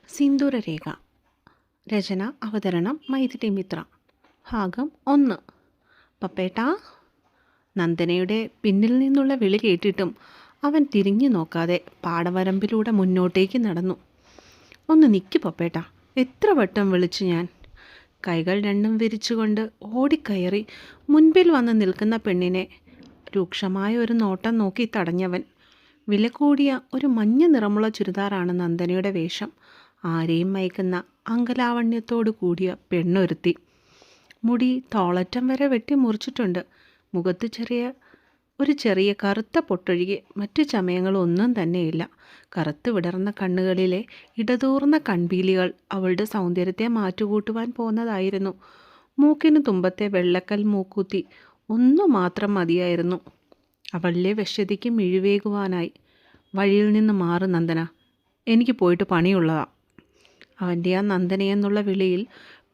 സിന്ദൂരരേഖ. രചന അവതരണം മൈഥിലി മിത്ര. ഭാഗം 1. പപ്പേട്ടാ. നന്ദനയുടെ പിന്നിൽ നിന്നുള്ള വിളി കേട്ടിട്ടും അവൻ തിരിഞ്ഞു നോക്കാതെ പാടവരമ്പിലൂടെ മുന്നോട്ടേക്ക് നടന്നു. ഒന്ന് നിൽക്ക് പപ്പേട്ടാ, എത്ര വട്ടം വിളിച്ചു ഞാൻ. കൈകൾ രണ്ടും വിരിച്ചുകൊണ്ട് ഓടിക്കയറി മുൻപിൽ വന്ന് നിൽക്കുന്ന പെണ്ണിനെ രൂക്ഷമായ ഒരു നോട്ടം നോക്കി തടഞ്ഞവൻ. വില കൂടിയ ഒരു മഞ്ഞ നിറമുള്ള ചുരിദാറാണ് നന്ദനയുടെ വേഷം. ആരെയും മയക്കുന്ന അങ്കലാവണ്യത്തോടു കൂടിയ പെണ്ണൊരുത്തി. മുടി തോളറ്റം വരെ വെട്ടി മുറിച്ചിട്ടുണ്ട്. മുഖത്ത് ചെറിയ കറുത്ത പൊട്ടൊഴികെ മറ്റു ചമയങ്ങളൊന്നും തന്നെയില്ല. കറുത്ത് വിടർന്ന കണ്ണുകളിലെ ഇടതൂർന്ന കൺപീലികൾ അവളുടെ സൗന്ദര്യത്തെ മാറ്റുകൂട്ടുവാൻ പോന്നതായിരുന്നു. മൂക്കിന് തുമ്പത്തെ വെള്ളക്കൽ മൂക്കുത്തി ഒന്നു മാത്രം മതിയായിരുന്നു അവളിലെ വശ്യതയ്ക്ക് മിഴിവേകുവാനായി. വഴിയിൽ നിന്ന് മാറ് നന്ദന, എനിക്ക് പോയിട്ട് പണിയുള്ളതാ. അവൻ്റെ ആ നന്ദനയെന്നുള്ള വിളിയിൽ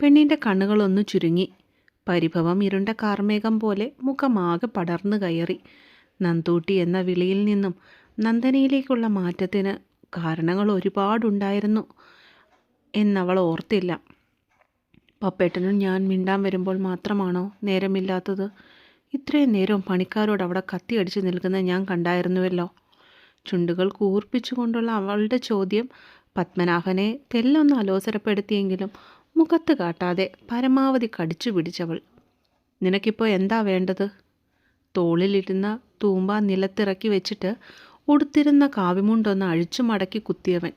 പെണ്ണിൻ്റെ കണ്ണുകളൊന്നു ചുരുങ്ങി. പരിഭവം ഇരുണ്ട കാർമേഘം പോലെ മുഖമാകെ പടർന്നു കയറി. നന്തൂട്ടി എന്ന വിളിയിൽ നിന്നും നന്ദനയിലേക്കുള്ള മാറ്റത്തിന് കാരണങ്ങൾ ഒരുപാടുണ്ടായിരുന്നു എന്നവൾ ഓർത്തില്ല. പപ്പേട്ടനും ഞാൻ മിണ്ടാൻ വരുമ്പോൾ മാത്രമാണോ നേരമില്ലാത്തത്? ഇത്രയും നേരം പണിക്കാരോട് അവിടെ കത്തിയടിച്ച് നിൽക്കുന്നത് ഞാൻ കണ്ടായിരുന്നുവല്ലോ. ചുണ്ടുകൾ കൂർപ്പിച്ചുകൊണ്ടുള്ള അവളുടെ ചോദ്യം പത്മനാഭനെ തെല്ലൊന്ന് അലോസരപ്പെടുത്തിയെങ്കിലും മുഖത്ത് കാട്ടാതെ പരമാവധി കടിച്ചു പിടിച്ചവൾ. നിനക്കിപ്പോൾ എന്താ വേണ്ടത്? തോളിലിരുന്ന തൂമ്പ നിലത്തിറക്കി വെച്ചിട്ട് ഉടുത്തിരുന്ന കാവിമുണ്ടൊന്ന് അഴിച്ചു മടക്കി കുത്തിയവൻ.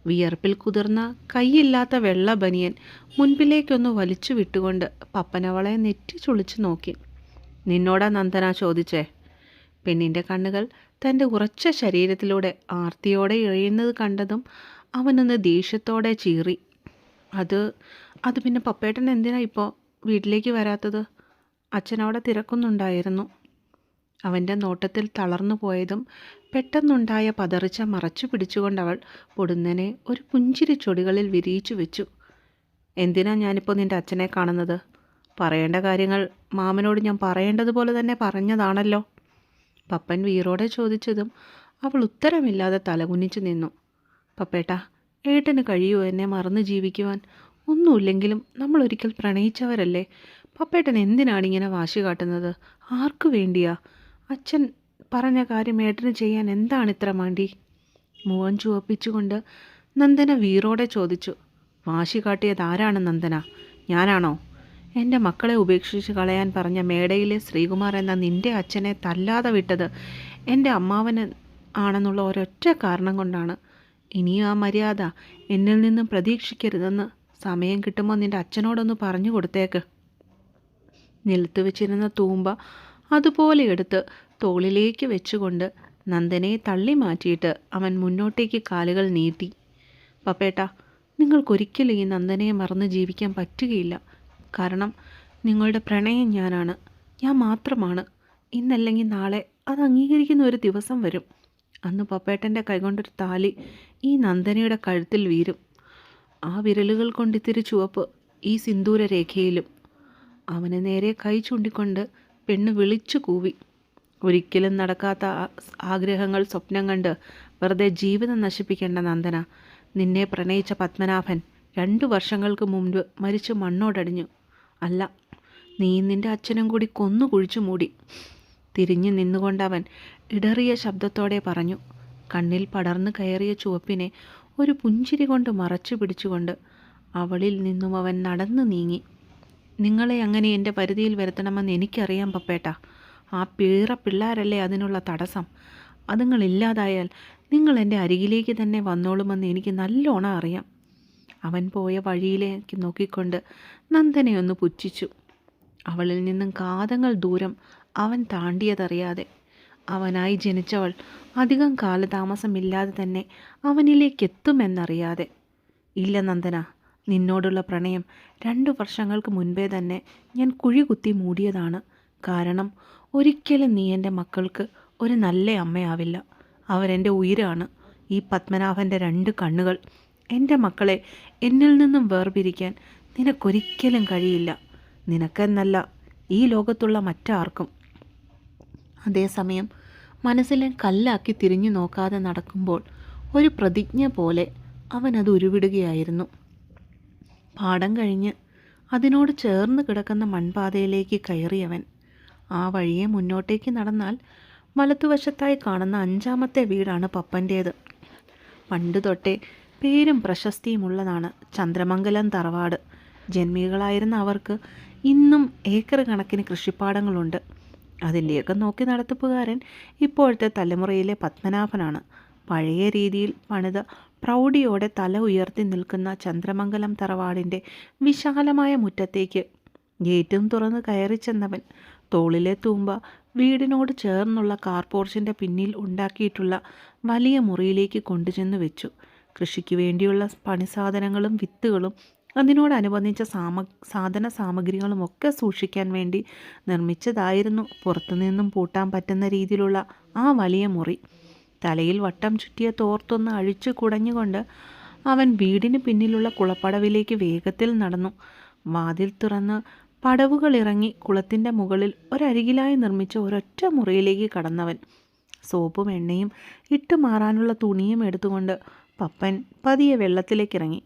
വിയർപ്പിൽ കുതിർന്ന കൈയില്ലാത്ത വെള്ള ബനിയൻ മുൻപിലേക്കൊന്ന് വലിച്ചു വിട്ടുകൊണ്ട് പപ്പനവളെ നെറ്റി ചുളിച്ചു നോക്കി. നിന്നോടാ നന്ദന ചോദിച്ചേ? പെണ്ണിൻ്റെ കണ്ണുകൾ തൻ്റെ ഉറച്ച ശരീരത്തിലൂടെ ആർത്തിയോടെ ഇഴയുന്നത് കണ്ടതും അവനൊന്ന് ദേഷ്യത്തോടെ ചീറി. അത് പിന്നെ പപ്പേട്ടൻ എന്തിനാ ഇപ്പോൾ വീട്ടിലേക്ക് വരാത്തത്? അച്ഛനവിടെ തിരക്കുന്നുണ്ടായിരുന്നു. അവൻ്റെ നോട്ടത്തിൽ തളർന്നു പോയതും പെട്ടെന്നുണ്ടായ പതറിച്ച മറച്ചു പിടിച്ചുകൊണ്ടവൾ പൊടുന്നനെ ഒരു പുഞ്ചിരി ചൊടികളിൽ വിരിയിച്ചു വെച്ചു. എന്തിനാ ഞാനിപ്പോൾ നിൻ്റെ അച്ഛനെ കാണുന്നത്? പറയേണ്ട കാര്യങ്ങൾ മാമനോട് ഞാൻ പറയേണ്ടതുപോലെ തന്നെ പറഞ്ഞതാണല്ലോ. പപ്പൻ വീറോടെ ചോദിച്ചതും അവൾ ഉത്തരമില്ലാതെ തലകുനിച്ചു നിന്നു. പപ്പേട്ടാ, ഏട്ടന് കഴിയുമോ എന്നെ മറന്ന് ജീവിക്കുവാൻ? ഒന്നുമില്ലെങ്കിലും നമ്മൾ ഒരിക്കൽ പ്രണയിച്ചവരല്ലേ. പപ്പേട്ടൻ എന്തിനാണിങ്ങനെ വാശി കാട്ടുന്നത്? ആർക്കു വേണ്ടിയാ? അച്ഛൻ പറഞ്ഞ കാര്യം ഏട്ടന് ചെയ്യാൻ എന്താണിത്ര മടി? മുഖം ചുവപ്പിച്ചുകൊണ്ട് നന്ദന വീറോടെ ചോദിച്ചു. വാശി കാട്ടിയത് ആരാണ് നന്ദന? ഞാനാണോ? എൻ്റെ മക്കളെ ഉപേക്ഷിച്ച് കളയാൻ പറഞ്ഞ മേടയിലെ ശ്രീകുമാർ എന്ന നിൻ്റെ അച്ഛനെ തല്ലാതെ വിട്ടത് എൻ്റെ അമ്മാവന് ആണെന്നുള്ള ഒരൊറ്റ കാരണം കൊണ്ടാണ്. ഇനിയും ആ മര്യാദ എന്നിൽ നിന്നും പ്രതീക്ഷിക്കരുതെന്ന് സമയം കിട്ടുമ്പോൾ നിൻ്റെ അച്ഛനോടൊന്ന് പറഞ്ഞു കൊടുത്തേക്ക്. നിലത്ത് വെച്ചിരുന്ന തൂമ്പ അതുപോലെ എടുത്ത് തോളിലേക്ക് വെച്ചുകൊണ്ട് നന്ദനയെ തള്ളി മാറ്റിയിട്ട് അവൻ മുന്നോട്ടേക്ക് കാലുകൾ നീട്ടി. പപ്പേട്ടാ, നിങ്ങൾക്കൊരിക്കലും ഈ നന്ദനയെ മറന്ന് ജീവിക്കാൻ പറ്റുകയില്ല. കാരണം നിങ്ങളുടെ പ്രണയം ഞാൻ മാത്രമാണ്. ഇന്നല്ലെങ്കിൽ നാളെ അത് അംഗീകരിക്കുന്ന ഒരു ദിവസം വരും. അന്ന് പപ്പേട്ടൻ്റെ കൈകൊണ്ടൊരു താലി ഈ നന്ദനയുടെ കഴുത്തിൽ വീരും. ആ വിരലുകൾ കൊണ്ടിത്തിരി ചുവപ്പ് ഈ സിന്ദൂരരേഖയിലും. അവന് നേരെ കൈ ചൂണ്ടിക്കൊണ്ട് പെണ്ണ് വിളിച്ചു കൂവി. ഒരിക്കലും നടക്കാത്ത ആഗ്രഹങ്ങൾ സ്വപ്നം കണ്ട് വെറുതെ ജീവിതം നശിപ്പിക്കേണ്ട നന്ദന. നിന്നെ പ്രണയിച്ച പത്മനാഭൻ 2 വർഷങ്ങൾക്ക് മുമ്പ് മരിച്ചു മണ്ണോടടിഞ്ഞു. അല്ല, നീ നിൻ്റെ അച്ഛനും കൂടി കൊന്നു കുഴിച്ചു മൂടി. തിരിഞ്ഞു നിന്നുകൊണ്ടവൻ ഇടറിയ ശബ്ദത്തോടെ പറഞ്ഞു. കണ്ണിൽ പടർന്നു കയറിയ ചുവപ്പിനെ ഒരു പുഞ്ചിരി കൊണ്ട് മറച്ചു പിടിച്ചുകൊണ്ട് അവളിൽ നിന്നും അവൻ നടന്നു നീങ്ങി. നിങ്ങളെ അങ്ങനെ എൻ്റെ പരിധിയിൽ വരുത്തണമെന്ന് എനിക്കറിയാം പപ്പേട്ടാ. ആ പിള്ളേരല്ലേ അതിനുള്ള തടസ്സം. അതുങ്ങളില്ലാതായാൽ നിങ്ങൾ എൻ്റെ അരികിലേക്ക് തന്നെ വന്നോളുമെന്ന് എനിക്ക് നല്ലോണം അറിയാം. അവൻ പോയ വഴിയിലേക്ക് നോക്കിക്കൊണ്ട് നന്ദനയൊന്ന് പുച്ഛിച്ചു. അവളിൽ നിന്നും കാതങ്ങൾ ദൂരം അവൻ താണ്ടിയതറിയാതെ. അവനായി ജനിച്ചവൾ അധികം കാലതാമസമില്ലാതെ തന്നെ അവനിലേക്ക് എത്തുമെന്നറിയാതെ. ഇല്ല നന്ദന, നിന്നോടുള്ള പ്രണയം 2 വർഷങ്ങൾക്ക് മുൻപേ തന്നെ ഞാൻ കുഴി കുത്തി മൂടിയതാണ്. കാരണം ഒരിക്കലും നീ എൻ്റെ മക്കൾക്ക് ഒരു നല്ല അമ്മയാവില്ല. അവരെൻ്റെ ഉയിരാണ്. ഈ പത്മനാഭൻ്റെ 2 കണ്ണുകൾ. എൻ്റെ മക്കളെ എന്നിൽ നിന്നും വേർപിരിക്കാൻ നിനക്കൊരിക്കലും കഴിയില്ല. നിനക്കെന്നല്ല, ഈ ലോകത്തുള്ള മറ്റാർക്കും. അതേസമയം മനസ്സിലെ കല്ലാക്കി തിരിഞ്ഞു നോക്കാതെ നടക്കുമ്പോൾ ഒരു പ്രതിജ്ഞ പോലെ അവനത് ഉരുവിടുകയായിരുന്നു. പാടം കഴിഞ്ഞ് അതിനോട് ചേർന്ന് കിടക്കുന്ന മൺപാതയിലേക്ക് കയറിയവൻ ആ വഴിയെ മുന്നോട്ടേക്ക് നടന്നാൽ വലതുവശത്തായി കാണുന്ന 5ാമത്തെ വീടാണ് പപ്പൻ്റേത്. പണ്ട് തൊട്ടേ പേരും പ്രശസ്തിയുമുള്ളതാണ് ചന്ദ്രമംഗലം തറവാട്. ജന്മികളായിരുന്ന അവർക്ക് ഇന്നും ഏക്കർ കണക്കിന് കൃഷിപ്പാടങ്ങളുണ്ട്. അതിൻ്റെയൊക്കെ നോക്കി നടത്തിപ്പുകാരൻ ഇപ്പോഴത്തെ തലമുറയിലെ പത്മനാഭനാണ്. പഴയ രീതിയിൽ പണിത പ്രൗഢിയോടെ തല ഉയർത്തി നിൽക്കുന്ന ചന്ദ്രമംഗലം തറവാടിൻ്റെ വിശാലമായ മുറ്റത്തേക്ക് ഗേറ്റും തുറന്ന് കയറി ചെന്നവൻ തോളിലെ തൂമ്പ വീടിനോട് ചേർന്നുള്ള കാർപോർച്ചിൻ്റെ പിന്നിൽ ഉണ്ടാക്കിയിട്ടുള്ള വലിയ മുറിയിലേക്ക് കൊണ്ടുചെന്ന് വെച്ചു. കൃഷിക്ക് വേണ്ടിയുള്ള പണിസാധനങ്ങളും വിത്തുകളും അതിനോടനുബന്ധിച്ച സാധന സാമഗ്രികളുമൊക്കെ സൂക്ഷിക്കാൻ വേണ്ടി നിർമ്മിച്ചതായിരുന്നു പുറത്തുനിന്നും പൂട്ടാൻ പറ്റുന്ന രീതിയിലുള്ള ആ വലിയ മുറി. തലയിൽ വട്ടം ചുറ്റിയ തോർത്തൊന്ന് അഴിച്ചു കുടഞ്ഞുകൊണ്ട് അവൻ വീടിന് പിന്നിലുള്ള കുളപ്പടവിലേക്ക് വേഗത്തിൽ നടന്നു. വാതിൽ തുറന്ന് പടവുകളിറങ്ങി കുളത്തിൻ്റെ മുകളിൽ ഒരരികിലായി നിർമ്മിച്ച ഒരൊറ്റ മുറിയിലേക്ക് കടന്നവൻ സോപ്പും എണ്ണയും ഇട്ട് മാറാനുള്ള തുണിയും എടുത്തുകൊണ്ട് പപ്പൻ പതിയെ വെള്ളത്തിലേക്കിറങ്ങി.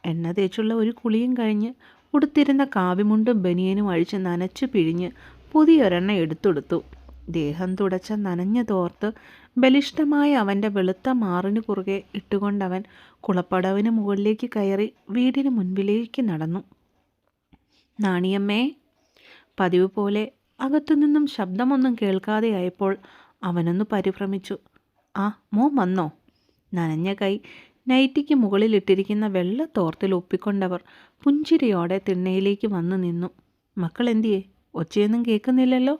എണ്ണ തേച്ചുള്ള ഒരു കുളിയും കഴിഞ്ഞ് ഉടുത്തിരുന്ന കാവിമുണ്ടും ബനിയനും അഴിച്ച് നനച്ചു പിഴിഞ്ഞ് പുതിയൊരെണ്ണ എടുത്തെടുത്തു. ദേഹം തുടച്ച നനഞ്ഞ തോർത്ത് ബലിഷ്ഠമായ അവൻ്റെ വെളുത്ത മാറിന് കുറുകെ ഇട്ടുകൊണ്ടവൻ കുളപ്പടവിന് മുകളിലേക്ക് കയറി വീടിന് മുൻപിലേക്ക് നടന്നു. നാണിയമ്മേ. പതിവ് പോലെ അകത്തുനിന്നും ശബ്ദമൊന്നും കേൾക്കാതെയായപ്പോൾ അവനൊന്ന് പരിഭ്രമിച്ചു. ആ, മോൻ വന്നോ? നനഞ്ഞ കൈ നൈറ്റിക്ക് മുകളിലിട്ടിരിക്കുന്ന വെള്ള തോർത്തിൽ ഒപ്പിക്കൊണ്ടവർ പുഞ്ചിരിയോടെ തിണ്ണയിലേക്ക് വന്നു നിന്നു. മക്കൾ എന്തിയേ? ഒച്ചയൊന്നും കേൾക്കുന്നില്ലല്ലോ.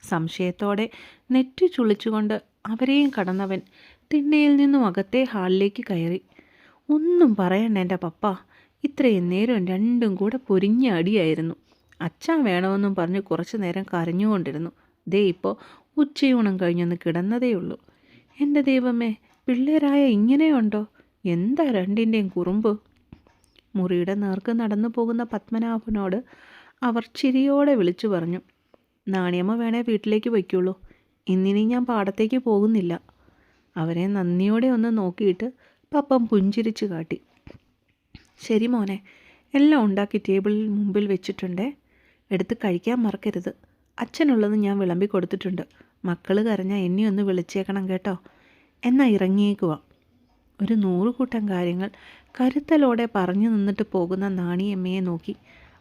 സംശയത്തോടെ നെറ്റി ചുളിച്ചുകൊണ്ട് അവരെയും കടന്നവൻ തിണ്ണയിൽ നിന്നും അകത്തെ ഹാളിലേക്ക് കയറി. ഒന്നും പറയണ്ട എൻ്റെ പപ്പ, ഇത്രയും നേരം രണ്ടും കൂടെ പൊരിഞ്ഞ അടിയായിരുന്നു. അച്ഛൻ വേണമെന്നും പറഞ്ഞ് കുറച്ചു നേരം കരഞ്ഞുകൊണ്ടിരുന്നു. ദേ ഇപ്പോൾ ഉച്ചയൂണം കഴിഞ്ഞൊന്ന് കിടന്നതേയുള്ളൂ. എൻ്റെ ദൈവമേ, പിള്ളേരായ ഇങ്ങനെയുണ്ടോ? എന്താ രണ്ടിൻ്റെയും കുറുമ്പ്? മുറിയുടെ നേർക്ക് നടന്നു പോകുന്ന പത്മനാഭനോട് അവർ ചിരിയോടെ വിളിച്ചു പറഞ്ഞു. നാണിയമ്മ വേണേ വീട്ടിലേക്ക് വയ്ക്കുള്ളൂ, ഇന്നിനി ഞാൻ പാടത്തേക്ക് പോകുന്നില്ല. അവരെ നന്ദിയോടെ ഒന്ന് നോക്കിയിട്ട് പപ്പൻ പുഞ്ചിരിച്ചു കാട്ടി. ശരി മോനെ, എല്ലാം ഉണ്ടാക്കി ടേബിളിൽ മുമ്പിൽ വെച്ചിട്ടുണ്ടേ, എടുത്ത് കഴിക്കാൻ മറക്കരുത്. അച്ഛനുള്ളത് ഞാൻ വിളമ്പി കൊടുത്തിട്ടുണ്ട്. മക്കൾ കരഞ്ഞാൽ എന്നെ ഒന്ന് വിളിച്ചേക്കണം കേട്ടോ. എന്നാൽ ഇറങ്ങിയേക്കുക. ഒരു 100 കൂട്ടം കാര്യങ്ങൾ കരുത്തലോടെ പറഞ്ഞു നിന്നിട്ട് പോകുന്ന നാണിയമ്മയെ നോക്കി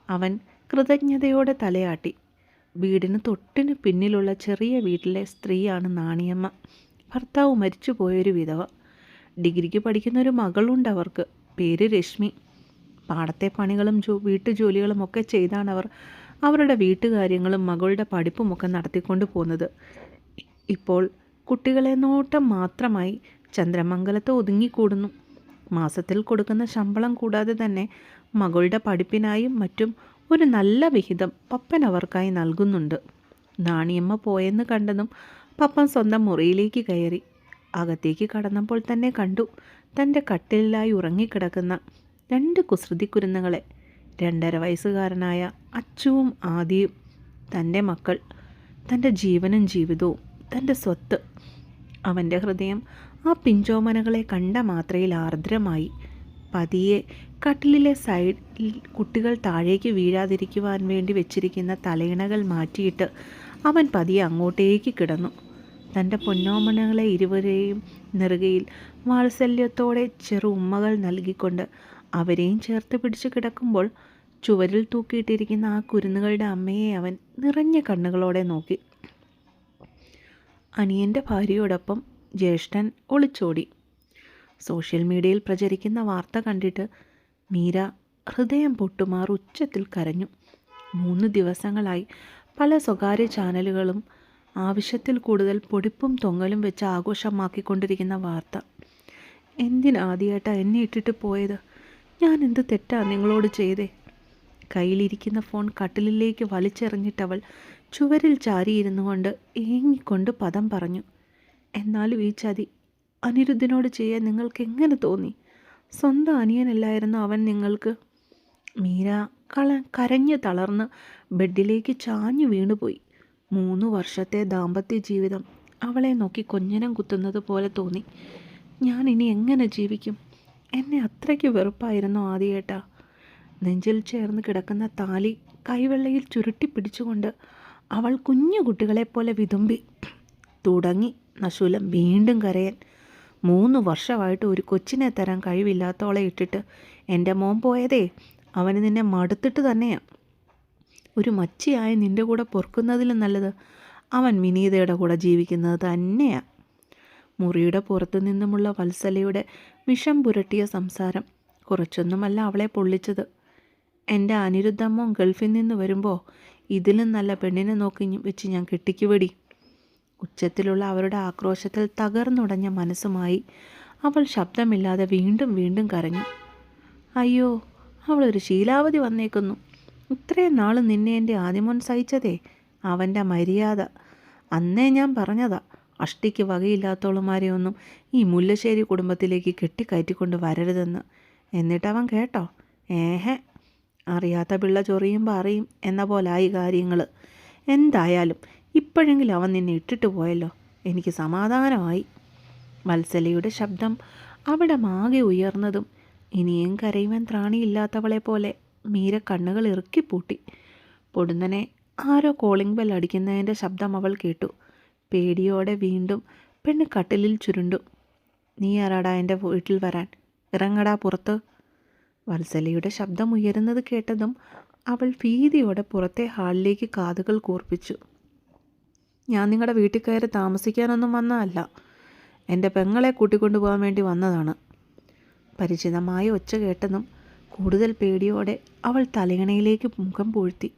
അവൻ കൃതജ്ഞതയോടെ തലയാട്ടി. വീടിന് തൊട്ടിന് പിന്നിലുള്ള ചെറിയ വീട്ടിലെ സ്ത്രീയാണ് നാണിയമ്മ. ഭർത്താവ് മരിച്ചു പോയൊരു വിധവ. ഡിഗ്രിക്ക് പഠിക്കുന്നൊരു മകളുണ്ട് അവർക്ക്. പേര് രശ്മി. പാടത്തെ പണികളും വീട്ടുജോലികളും ഒക്കെ ചെയ്താണവർ അവരുടെ വീട്ടുകാര്യങ്ങളും മകളുടെ പഠിപ്പുമൊക്കെ നടത്തിക്കൊണ്ട് പോകുന്നത്. ഇപ്പോൾ കുട്ടികളെ നോട്ടം മാത്രമായി ചന്ദ്രമംഗലത്ത് ഒതുങ്ങിക്കൂടുന്നു. മാസത്തിൽ കൊടുക്കുന്ന ശമ്പളം കൂടാതെ തന്നെ മകളുടെ പഠിപ്പിനായും മറ്റും ഒരു നല്ല വിഹിതം പപ്പൻ അവർക്കായി നൽകുന്നുണ്ട്. നാണിയമ്മ പോയെന്ന് കണ്ടതും പപ്പൻ സ്വന്തം മുറിയിലേക്ക് കയറി. അകത്തേക്ക് കടന്നപ്പോൾ തന്നെ കണ്ടു തൻ്റെ കട്ടിലിലായി ഉറങ്ങിക്കിടക്കുന്ന 2 കുസൃതി കുരുന്നുകളെ. 2.5 വയസ്സുകാരനായ അച്ചുവും ആദിയും. തൻ്റെ മക്കൾ, തൻ്റെ ജീവനും ജീവിതവും, തൻ്റെ സ്വത്ത്. അവൻ്റെ ഹൃദയം ആ പിഞ്ചോമനകളെ കണ്ട മാത്രയിൽ ആർദ്രമായി. പതിയെ കട്ടിലിലെ സൈഡിൽ കുട്ടികൾ താഴേക്ക് വീഴാതിരിക്കുവാൻ വേണ്ടി വെച്ചിരിക്കുന്ന തലയിണകൾ മാറ്റിയിട്ട് അവൻ പതിയെ അങ്ങോട്ടേക്ക് കിടന്നു. തൻ്റെ പൊന്നോമനകളെ ഇരുവരെയും നെറുകയിൽ വാത്സല്യത്തോടെ ചെറു ഉമ്മകൾ നൽകിക്കൊണ്ട് അവരെയും ചേർത്ത് പിടിച്ച് കിടക്കുമ്പോൾ ചുവരിൽ തൂക്കിയിട്ടിരിക്കുന്ന ആ കുരുന്നുകളുടെ അമ്മയെ അവൻ നിറഞ്ഞ കണ്ണുകളോടെ നോക്കി. അനിയൻ്റെ ഭാര്യയോടൊപ്പം ജ്യേഷ്ഠൻ ഒളിച്ചോടി. സോഷ്യൽ മീഡിയയിൽ പ്രചരിക്കുന്ന വാർത്ത കണ്ടിട്ട് മീര ഹൃദയം പൊട്ടുമാർ ഉച്ചത്തിൽ കരഞ്ഞു. 3 ദിവസങ്ങളായി പല സ്വകാര്യ ചാനലുകളും ആവശ്യത്തിൽ കൂടുതൽ പൊടിപ്പും തൊങ്ങലും വെച്ച് ആഘോഷമാക്കിക്കൊണ്ടിരിക്കുന്ന വാർത്ത. എന്തിനാദ്യമായിട്ടാണ് എന്നെ ഇട്ടിട്ട് പോയത്? ഞാൻ എന്ത് തെറ്റാ നിങ്ങളോട് ചെയ്തേ? കയ്യിലിരിക്കുന്ന ഫോൺ കട്ടിലിലേക്ക് വലിച്ചെറിഞ്ഞിട്ടവൾ ചുവരിൽ ചാരിയിരുന്നു കൊണ്ട് ഏങ്ങിക്കൊണ്ട് പദം പറഞ്ഞു. എന്നാലും ഈ ചതി അനിരുദ്ധിനോട് ചെയ്യാൻ നിങ്ങൾക്ക് എങ്ങനെ തോന്നി? സ്വന്തം അനിയനല്ലായിരുന്നു അവൻ നിങ്ങൾക്ക്? മീര കരഞ്ഞ് തളർന്ന് ബെഡിലേക്ക് ചാഞ്ഞു വീണുപോയി. 3 വർഷത്തെ ദാമ്പത്യ ജീവിതം അവളെ നോക്കി കൊഞ്ഞനം കുത്തുന്നത് പോലെ തോന്നി. ഞാൻ ഇനി എങ്ങനെ ജീവിക്കും? എന്നെ അത്രയ്ക്ക് വെറുപ്പായിരുന്നു ആദിയേട്ടാ. നെഞ്ചിൽ ചേർന്ന് കിടക്കുന്ന താലി കൈവെള്ളയിൽ ചുരുട്ടി പിടിച്ചുകൊണ്ട് അവൾ കുഞ്ഞു കുട്ടികളെപ്പോലെ വിതുമ്പി. തുടങ്ങി നശൂലം വീണ്ടും കരയാൻ. 3 വർഷമായിട്ട് ഒരു കൊച്ചിനെ തരാൻ കഴിവില്ലാത്തോളെ ഇട്ടിട്ട് എൻ്റെ മോൻ പോയതേ അവന് നിന്നെ മടുത്തിട്ട് തന്നെയാണ്. ഒരു മച്ചിയായി നിൻ്റെ കൂടെ പൊറുക്കുന്നതിലും നല്ലത് അവൻ വിനീതയുടെ കൂടെ ജീവിക്കുന്നത് തന്നെയാണ്. മുറിയുടെ പുറത്തു നിന്നുമുള്ള വത്സലയുടെ വിഷം പുരട്ടിയ സംസാരം കുറച്ചൊന്നുമല്ല അവളെ പൊള്ളിച്ചത്. എൻ്റെ അനിരുദ്ധമ്മോ ഗൾഫിൽ നിന്ന് വരുമ്പോൾ ഇതിലും നല്ല പെണ്ണിനെ നോക്കി വെച്ച് ഞാൻ കെട്ടിക്കുവടി. ഉച്ചത്തിലുള്ള അവരുടെ ആക്രോശത്തിൽ തകർന്നുടഞ്ഞ മനസ്സുമായി അവൾ ശബ്ദമില്ലാതെ വീണ്ടും വീണ്ടും കരഞ്ഞു. അയ്യോ, അവളൊരു ശീലാവധി വന്നേക്കുന്നു. ഇത്രയും നാൾ നിന്നെ എൻ്റെ ആദ്യമോൻ സഹിച്ചതേ അവൻ്റെ മര്യാദ. അന്നേ ഞാൻ പറഞ്ഞതാ, അഷ്ടിക്ക് വകയില്ലാത്തോളുമാരെ ഒന്നും ഈ മുല്ലശ്ശേരി കുടുംബത്തിലേക്ക് കെട്ടിക്കയറ്റിക്കൊണ്ട് വരരുതെന്ന്. എന്നിട്ടവൻ കേട്ടോ? ഏഹേ, അറിയാത്ത പിള്ള ചൊറിയുമ്പോൾ അറിയും എന്ന പോലായി കാര്യങ്ങൾ. എന്തായാലും ഇപ്പോഴെങ്കിലും അവൻ നിന്നെ ഇട്ടിട്ട് പോയല്ലോ, എനിക്ക് സമാധാനമായി. വത്സലയുടെ ശബ്ദം അവിടെ മാകെ ഉയർന്നതും ഇനിയും കരയുവാൻ ത്രാണിയില്ലാത്തവളെ പോലെ മീര കണ്ണുകൾ ഇറുക്കിപ്പൂട്ടി. പൊടുന്നനെ ആരോ കോളിംഗ് ബെൽ അടിക്കുന്നതിൻ്റെ ശബ്ദം അവൾ കേട്ടു. പേടിയോടെ വീണ്ടും പെണ്ണ് കട്ടിലിൽ ചുരുണ്ടു. നീ ആരാടാ എൻ്റെ വീട്ടിൽ വരാൻ? ഇറങ്ങടാ പുറത്ത്. വത്സലയുടെ ശബ്ദം ഉയരുന്നത് കേട്ടതും അവൾ ഭീതിയോടെ പുറത്തെ ഹാളിലേക്ക് കാതുകൾ കൂർപ്പിച്ചു. ഞാൻ നിങ്ങളുടെ വീട്ടിൽ കയറി താമസിക്കാനൊന്നും വന്നതല്ല, എൻ്റെ പെങ്ങളെ കൂട്ടിക്കൊണ്ടുപോകാൻ വേണ്ടി വന്നതാണ്. പരിചിതമായ ഒച്ച കേട്ടതും കൂടുതൽ പേടിയോടെ അവൾ തലയണയിലേക്ക് മുഖം പൂഴ്ത്തി.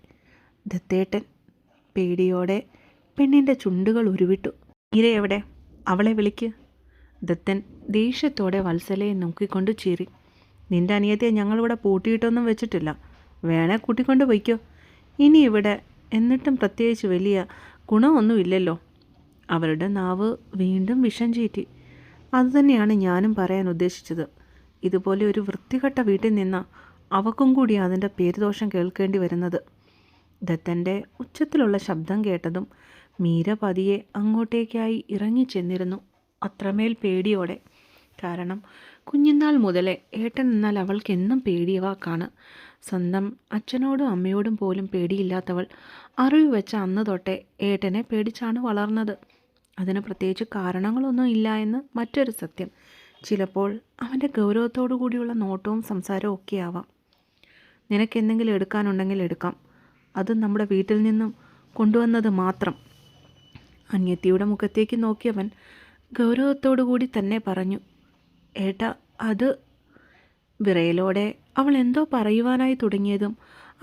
ദത്തേട്ടൻ. പേടിയോടെ പെണ്ണിൻ്റെ ചുണ്ടുകൾ ഉരുവിട്ടു. മീര എവിടെ? അവളെ വിളിക്ക്. ദത്തൻ ദേഷ്യത്തോടെ വത്സലയെ നോക്കിക്കൊണ്ട് ചീറി. നിൻ്റെ അനിയത്തിയെ ഞങ്ങളിവിടെ പൂട്ടിയിട്ടൊന്നും വെച്ചിട്ടില്ല, വേണേ കൂട്ടിക്കൊണ്ട് വയ്ക്കോ. ഇനി ഇവിടെ എന്നിട്ടും പ്രത്യേകിച്ച് വലിയ ഗുണമൊന്നുമില്ലല്ലോ. അവരുടെ നാവ് വീണ്ടും വിഷം ചീറ്റി. അതുതന്നെയാണ് ഞാനും പറയാൻ ഉദ്ദേശിച്ചത്. ഇതുപോലെ ഒരു വൃത്തികെട്ട വീട്ടിൽ നിന്ന അവക്കും കൂടി അതിൻ്റെ പേരുദോഷം കേൾക്കേണ്ടി വരുന്നത്. ദത്തൻ്റെ ഉച്ചത്തിലുള്ള ശബ്ദം കേട്ടതും മീര പതിയെ അങ്ങോട്ടേക്കായി ഇറങ്ങിച്ചെന്നിരുന്നു, അത്രമേൽ പേടിയോടെ. കാരണം കുഞ്ഞുനാൾ മുതലേ ഏട്ടൻ എന്നാൽ അവൾക്കെന്നും പേടിയ വാക്കാണ്. സ്വന്തം അച്ഛനോടും അമ്മയോടും പോലും പേടിയില്ലാത്തവൾ അറിവ് വെച്ച അന്ന് തൊട്ടേ ഏട്ടനെ പേടിച്ചാണ് വളർന്നത്. അതിന് പ്രത്യേകിച്ച് കാരണങ്ങളൊന്നും ഇല്ല എന്ന് മറ്റൊരു സത്യം. ചിലപ്പോൾ അവൻ്റെ ഗൗരവത്തോടു കൂടിയുള്ള നോട്ടവും സംസാരവും ഒക്കെ ആവാം. നിനക്കെന്തെങ്കിലും എടുക്കാനുണ്ടെങ്കിൽ എടുക്കാം, അത് നമ്മുടെ വീട്ടിൽ നിന്നും കൊണ്ടുവന്നത് മാത്രം. അനിയത്തിയുടെ മുഖത്തേക്ക് നോക്കിയവൻ ഗൗരവത്തോടു കൂടി തന്നെ പറഞ്ഞു. ഏട്ടാ, അത്. വിറയലോടെ അവൾ എന്തോ പറയുവാനായി തുടങ്ങിയതും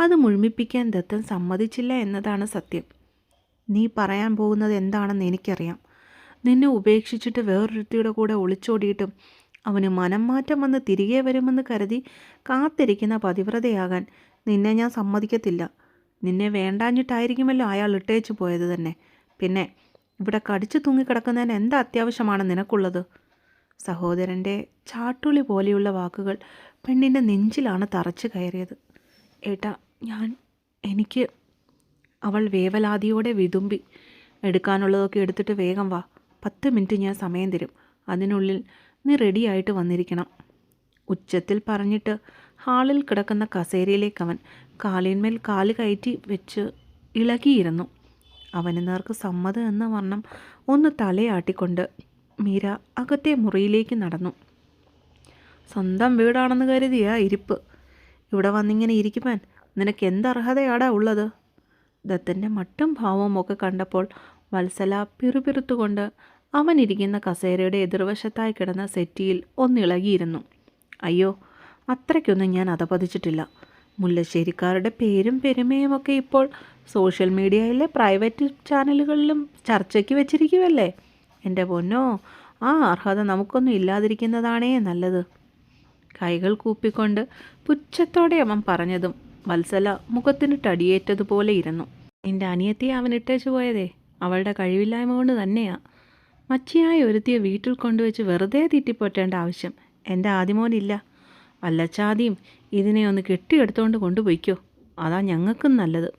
അത് മുഴുമിപ്പിക്കാൻ ദത്തൻ സമ്മതിച്ചില്ല എന്നതാണ് സത്യം. നീ പറയാൻ പോകുന്നത് എന്താണെന്ന് എനിക്കറിയാം. നിന്നെ ഉപേക്ഷിച്ചിട്ട് വേറൊരുത്തിയുടെ കൂടെ ഒളിച്ചോടിയിട്ടും അവന് മനം മാറ്റം വന്ന് തിരികെ വരുമെന്ന് കരുതി കാത്തിരിക്കുന്ന പതിവ്രതയാകാൻ നിന്നെ ഞാൻ സമ്മതിക്കത്തില്ല. നിന്നെ വേണ്ടാഞ്ഞിട്ടായിരിക്കുമല്ലോ അയാൾ ഇട്ടേച്ചു പോയത് തന്നെ. പിന്നെ ഇവിടെ കടിച്ചു തൂങ്ങിക്കിടക്കുന്നതിന് എന്താ അത്യാവശ്യമാണ് നിനക്കുള്ളത്? സഹോദരൻ്റെ ചാട്ടുളി പോലെയുള്ള വാക്കുകൾ പെണ്ണിൻ്റെ നെഞ്ചിലാണ് തറച്ചു കയറിയത്. ഏട്ടാ, എനിക്ക് അവൾ വേവലാതിയോടെ വിതുമ്പി. എടുക്കാനുള്ളതൊക്കെ എടുത്തിട്ട് വേഗം വാ. 10 മിനിറ്റ് ഞാൻ സമയം തരും. അതിനുള്ളിൽ നീ റെഡിയായിട്ട് വന്നിരിക്കണം. ഉച്ചത്തിൽ പറഞ്ഞിട്ട് ഹാളിൽ കിടക്കുന്ന കസേരയിലേക്ക് അവൻ കാലിന്മേൽ കാല് കയറ്റി വെച്ച് ഇളകിയിരുന്നു. അവന് നേർക്ക് സമ്മതം എന്ന വണ്ണം ഒന്ന് തലയാട്ടിക്കൊണ്ട് മീര അകത്തെ മുറിയിലേക്ക് നടന്നു. സ്വന്തം വീടാണെന്ന് കരുതിയാ ഇരിപ്പ്. ഇവിടെ വന്നിങ്ങനെ ഇരിക്കുവാൻ നിനക്ക് എന്തർഹതയാടാ ഉള്ളത്? ദത്തൻ്റെ മട്ടും ഭാവവും ഒക്കെ കണ്ടപ്പോൾ വത്സല പിറുപിറുത്തുകൊണ്ട് അവനിരിക്കുന്ന കസേരയുടെ എതിർവശത്തായി കിടന്ന സെറ്റിയിൽ ഒന്നിളകിയിരുന്നു. അയ്യോ, അത്രയ്ക്കൊന്നും ഞാൻ അധപതിച്ചിട്ടില്ല. മുല്ലശ്ശേരിക്കാരുടെ പേരും പെരുമയുമൊക്കെ ഇപ്പോൾ സോഷ്യൽ മീഡിയയിലെ പ്രൈവറ്റ് ചാനലുകളിലും ചർച്ചയ്ക്ക് വെച്ചിരിക്കുമല്ലേ. എൻ്റെ പൊന്നോ, ആ അർഹത നമുക്കൊന്നും ഇല്ലാതിരിക്കുന്നതാണേ നല്ലത്. കൈകൾ കൂപ്പിക്കൊണ്ട് പുച്ഛത്തോടെ അവൻ പറഞ്ഞതും വത്സല മുഖത്തിന് ടടിയേറ്റതുപോലെ ഇരുന്നു. നിൻ്റെ അനിയത്തിയെ അവൻ ഇട്ടേച്ചു പോയതേ അവളുടെ കഴിവില്ലായ്മ കൊണ്ട് തന്നെയാ. മച്ചിയായി ഒരുത്തിയെ വീട്ടിൽ കൊണ്ടുവച്ച് വെറുതെ തീറ്റിപ്പോറ്റേണ്ട ആവശ്യം എൻ്റെ ആദിമോനില്ല. വല്ലച്ചാതിയും ഇതിനെ ഒന്ന് കെട്ടിയെടുത്തുകൊണ്ട് കൊണ്ടുപോയിക്കോ, അതാ ഞങ്ങൾക്കും നല്ലത്.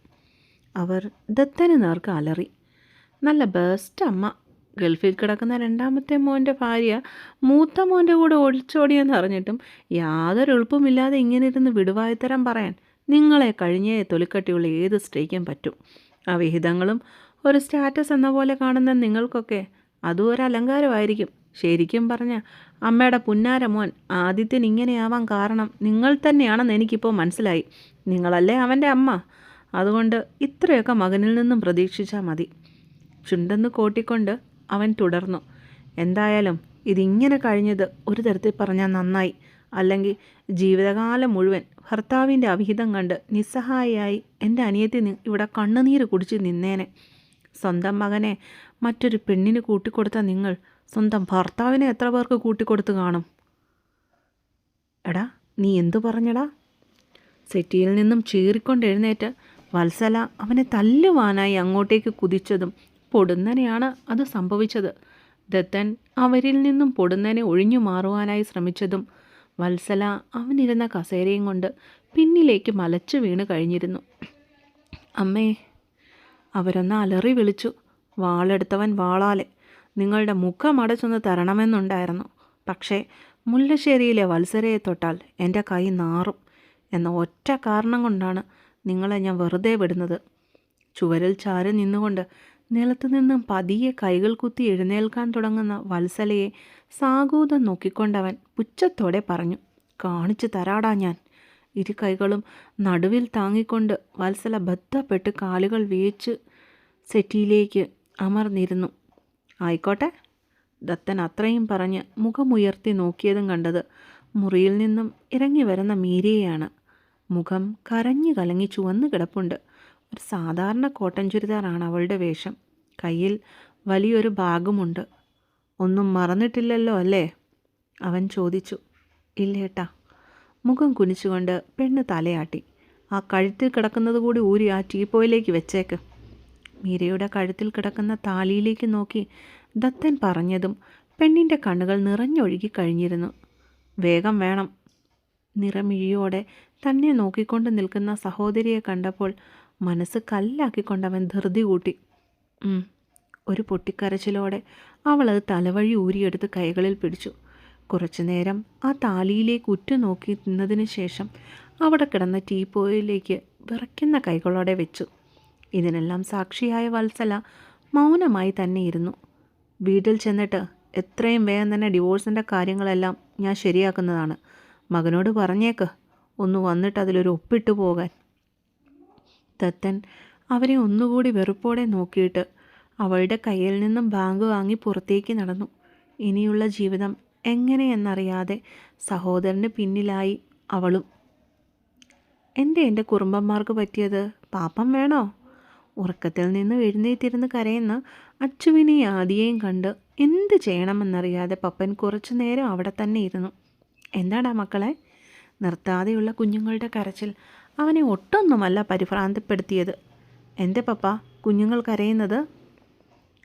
അവർ ദത്തന് നേർക്ക് അലറി. നല്ല ബെസ്റ്റ് അമ്മ. ഗൾഫിൽ കിടക്കുന്ന രണ്ടാമത്തെ മോൻ്റെ ഭാര്യ മൂത്ത മോൻ്റെ കൂടെ ഒളിച്ചോടിയെന്ന് അറിഞ്ഞിട്ടും യാതൊരു എളുപ്പമില്ലാതെ ഇങ്ങനെ ഇരുന്ന് വിടുവായത്തരം പറയാൻ നിങ്ങളെ കഴിഞ്ഞേ തൊലിക്കട്ടിയുള്ള ഏത് സ്ത്രീക്കും പറ്റും. ആ വിഹിതങ്ങളും ഒരു സ്റ്റാറ്റസ് എന്ന പോലെ കാണുന്ന നിങ്ങൾക്കൊക്കെ അതും ഒരു അലങ്കാരമായിരിക്കും. ശരിക്കും പറഞ്ഞ അമ്മയുടെ പുന്നാര മോൻ ആദിത്യൻ ഇങ്ങനെയാവാൻ കാരണം നിങ്ങൾ തന്നെയാണെന്ന് എനിക്കിപ്പോൾ മനസ്സിലായി. നിങ്ങളല്ലേ അവൻ്റെ അമ്മ. അതുകൊണ്ട് ഇത്രയൊക്കെ മകനിൽ നിന്നും പ്രതീക്ഷിച്ചാൽ മതി. ചുണ്ടെന്ന് കോട്ടിക്കൊണ്ട് അവൻ തുടർന്നു. എന്തായാലും ഇതിങ്ങനെ കഴിഞ്ഞത് ഒരു തരത്തിൽ പറഞ്ഞാൽ നന്നായി. അല്ലെങ്കിൽ ജീവിതകാലം മുഴുവൻ ഭർത്താവിൻ്റെ അവിഹിതം കണ്ട് നിസ്സഹായിയായി എൻ്റെ അനിയത്തി ഇവിടെ കണ്ണുനീര് കുടിച്ച് നിന്നേനെ. സ്വന്തം മകനെ മറ്റൊരു പെണ്ണിന് കൂട്ടിക്കൊടുത്ത നിങ്ങൾ സ്വന്തം ഭർത്താവിനെ എത്ര പേർക്ക് കൂട്ടിക്കൊടുത്ത് കാണും? എടാ, നീ എന്തു പറഞ്ഞടാ? സെറ്റിയിൽ നിന്നും ചീറിക്കൊണ്ട് എഴുന്നേറ്റ് വത്സല അവനെ തല്ലുവാനായി അങ്ങോട്ടേക്ക് കുതിച്ചതും പൊടുന്നനെയാണ് അത് സംഭവിച്ചത്. ദത്തൻ അവരിൽ നിന്നും പൊടുന്നനെ ഒഴിഞ്ഞു മാറുവാനായി ശ്രമിച്ചതും വത്സല അവനിരുന്ന കസേരയും കൊണ്ട് പിന്നിലേക്ക് മലച്ചു വീണ് കഴിഞ്ഞിരുന്നു. അമ്മേ! അവരൊന്ന് അലറി വിളിച്ചു. വാളെടുത്തവൻ വാളാലെ നിങ്ങളുടെ മുഖം അടച്ചൊന്ന് തരണമെന്നുണ്ടായിരുന്നു. പക്ഷേ മുല്ലശ്ശേരിയിലെ വത്സരയെ തൊട്ടാൽ എൻ്റെ കൈ നാറും എന്ന ഒറ്റ കാരണം കൊണ്ടാണ് നിങ്ങളെ ഞാൻ വെറുതെ വിടുന്നത്. ചുവരിൽ ചാരി നിന്നുകൊണ്ട് നിലത്തു നിന്നും പതിയെ കൈകൾ കുത്തി എഴുന്നേൽക്കാൻ തുടങ്ങുന്ന വത്സലയെ സാഗൂതം നോക്കിക്കൊണ്ടവൻ പുച്ഛത്തോടെ പറഞ്ഞു. കാണിച്ചു തരാടാ ഞാൻ. ഇരു കൈകളും നടുവിൽ താങ്ങിക്കൊണ്ട് വത്സല ബദ്ധപ്പെട്ട് കാലുകൾ വേച്ച് സെറ്റിയിലേക്ക് അമർന്നിരുന്നു. ആയിക്കോട്ടെ. ദത്തൻ അത്രയും പറഞ്ഞ് മുഖമുയർത്തി നോക്കിയതും കണ്ടത് മുറിയിൽ നിന്നും ഇറങ്ങി വരുന്ന മീരയെയാണ്. മുഖം കരഞ്ഞു കലങ്ങി ചുവന്നു കിടപ്പുണ്ട്. ഒരു സാധാരണ കോട്ടൺ ചുരിദാറാണ് അവളുടെ വേഷം. കയ്യിൽ വലിയൊരു ബാഗുമുണ്ട്. ഒന്നും മറന്നിട്ടില്ലല്ലോ അല്ലേ? അവൻ ചോദിച്ചു. ഇല്ലേട്ടാ. മുഖം കുനിച്ചുകൊണ്ട് പെണ്ണ് തലയാട്ടി. ആ കഴുത്തിൽ കിടക്കുന്നത് കൂടി ഊരി ആ ടീപ്പോയിലേക്ക് വെച്ചേക്ക്. മീരയുടെ കഴുത്തിൽ കിടക്കുന്ന താലിയിലേക്ക് നോക്കി ദത്തൻ പറഞ്ഞതും പെണ്ണിൻ്റെ കണ്ണുകൾ നിറഞ്ഞൊഴുകി കഴിഞ്ഞിരുന്നു. വേഗം വേണം. നിറമിഴിയോടെ തന്നെ നോക്കിക്കൊണ്ട് നിൽക്കുന്ന സഹോദരിയെ കണ്ടപ്പോൾ മനസ്സ് കല്ലാക്കിക്കൊണ്ടവൻ ധൃതി കൂട്ടി. ഒരു പൊട്ടിക്കരച്ചിലോടെ അവളത് തലവഴി ഊരിയെടുത്ത് കൈകളിൽ പിടിച്ചു. കുറച്ചുനേരം ആ താലിയിലേക്ക് ഉറ്റുനോക്കി നിന്നതിന് ശേഷം അവിടെ കിടന്ന ടീപ്പോയിലേക്ക് വിറയ്ക്കുന്ന കൈകളോടെ വെച്ചു. ഇതിനെല്ലാം സാക്ഷിയായ വത്സല മൗനമായി തന്നെ ഇരുന്നു. വീട്ടിൽ ചെന്നിട്ട് എത്രയും വേഗം തന്നെ ഡിവോഴ്സിൻ്റെ കാര്യങ്ങളെല്ലാം ഞാൻ ശരിയാക്കുന്നതാണ്. മകനോട് പറഞ്ഞേക്ക് ഒന്ന് വന്നിട്ട് അതിലൊരു ഒപ്പിട്ട് പോകാൻ. ദത്തൻ അവരെ ഒന്നുകൂടി വെറുപ്പോടെ നോക്കിയിട്ട് അവളുടെ കയ്യിൽ നിന്നും ബാഗ് വാങ്ങി പുറത്തേക്ക് നടന്നു. ഇനിയുള്ള ജീവിതം എങ്ങനെയെന്നറിയാതെ സഹോദരന് പിന്നിലായി അവളും. എൻ്റെ കുറുമ്പന്മാർക്ക് പറ്റിയത് പാപ്പം വേണോ? ഉറക്കത്തിൽ നിന്ന് എഴുന്നേറ്റിരുന്ന് കരയുന്ന അച്ചുവിനെയും ആദിയെയും കണ്ട് എന്ത് ചെയ്യണമെന്നറിയാതെ പപ്പൻ കുറച്ചു നേരം അവിടെ തന്നെ ഇരുന്നു. എന്താടാ മക്കളെ? നിർത്താതെയുള്ള കുഞ്ഞുങ്ങളുടെ കരച്ചിൽ അവനെ ഒട്ടൊന്നുമല്ല പരിഭ്രാന്തപ്പെടുത്തിയത്. എൻ്റെ പപ്പ കുഞ്ഞുങ്ങൾ കരയുന്നത്?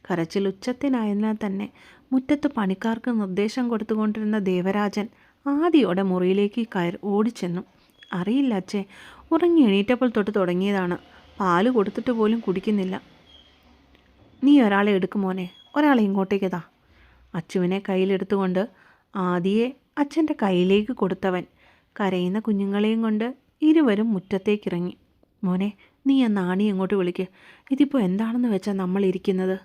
കരച്ചിൽ ഉച്ചത്തിനായതിനാൽ തന്നെ മുറ്റത്ത് പണിക്കാർക്ക് നിർദ്ദേശം കൊടുത്തുകൊണ്ടിരുന്ന ദേവരാജൻ ആദിയോടെ മുറിയിലേക്ക് ഓടിച്ചെന്നു. അറിയില്ല അച്ഛേ, ഉറങ്ങി എണീറ്റപ്പോൾ തൊട്ട് തുടങ്ങിയതാണ്. പാല് കൊടുത്തിട്ട് പോലും കുടിക്കുന്നില്ല. നീ ഒരാളെ എടുക്കുമോനെ, ഒരാളെ ഇങ്ങോട്ടേക്ക് താ. അച്ചുവിനെ കയ്യിലെടുത്തുകൊണ്ട് ആദിയെ അച്ഛൻ്റെ കയ്യിലേക്ക് കൊടുത്തവൻ കരയുന്ന കുഞ്ഞുങ്ങളെയും കൊണ്ട് ഇരുവരും മുറ്റത്തേക്കിറങ്ങി. മോനെ, നീ ആ നാണി എങ്ങോട്ട് വിളിക്ക്. ഇതിപ്പോൾ എന്താണെന്ന് വെച്ചാൽ നമ്മൾ ഇരിക്കുന്നത്.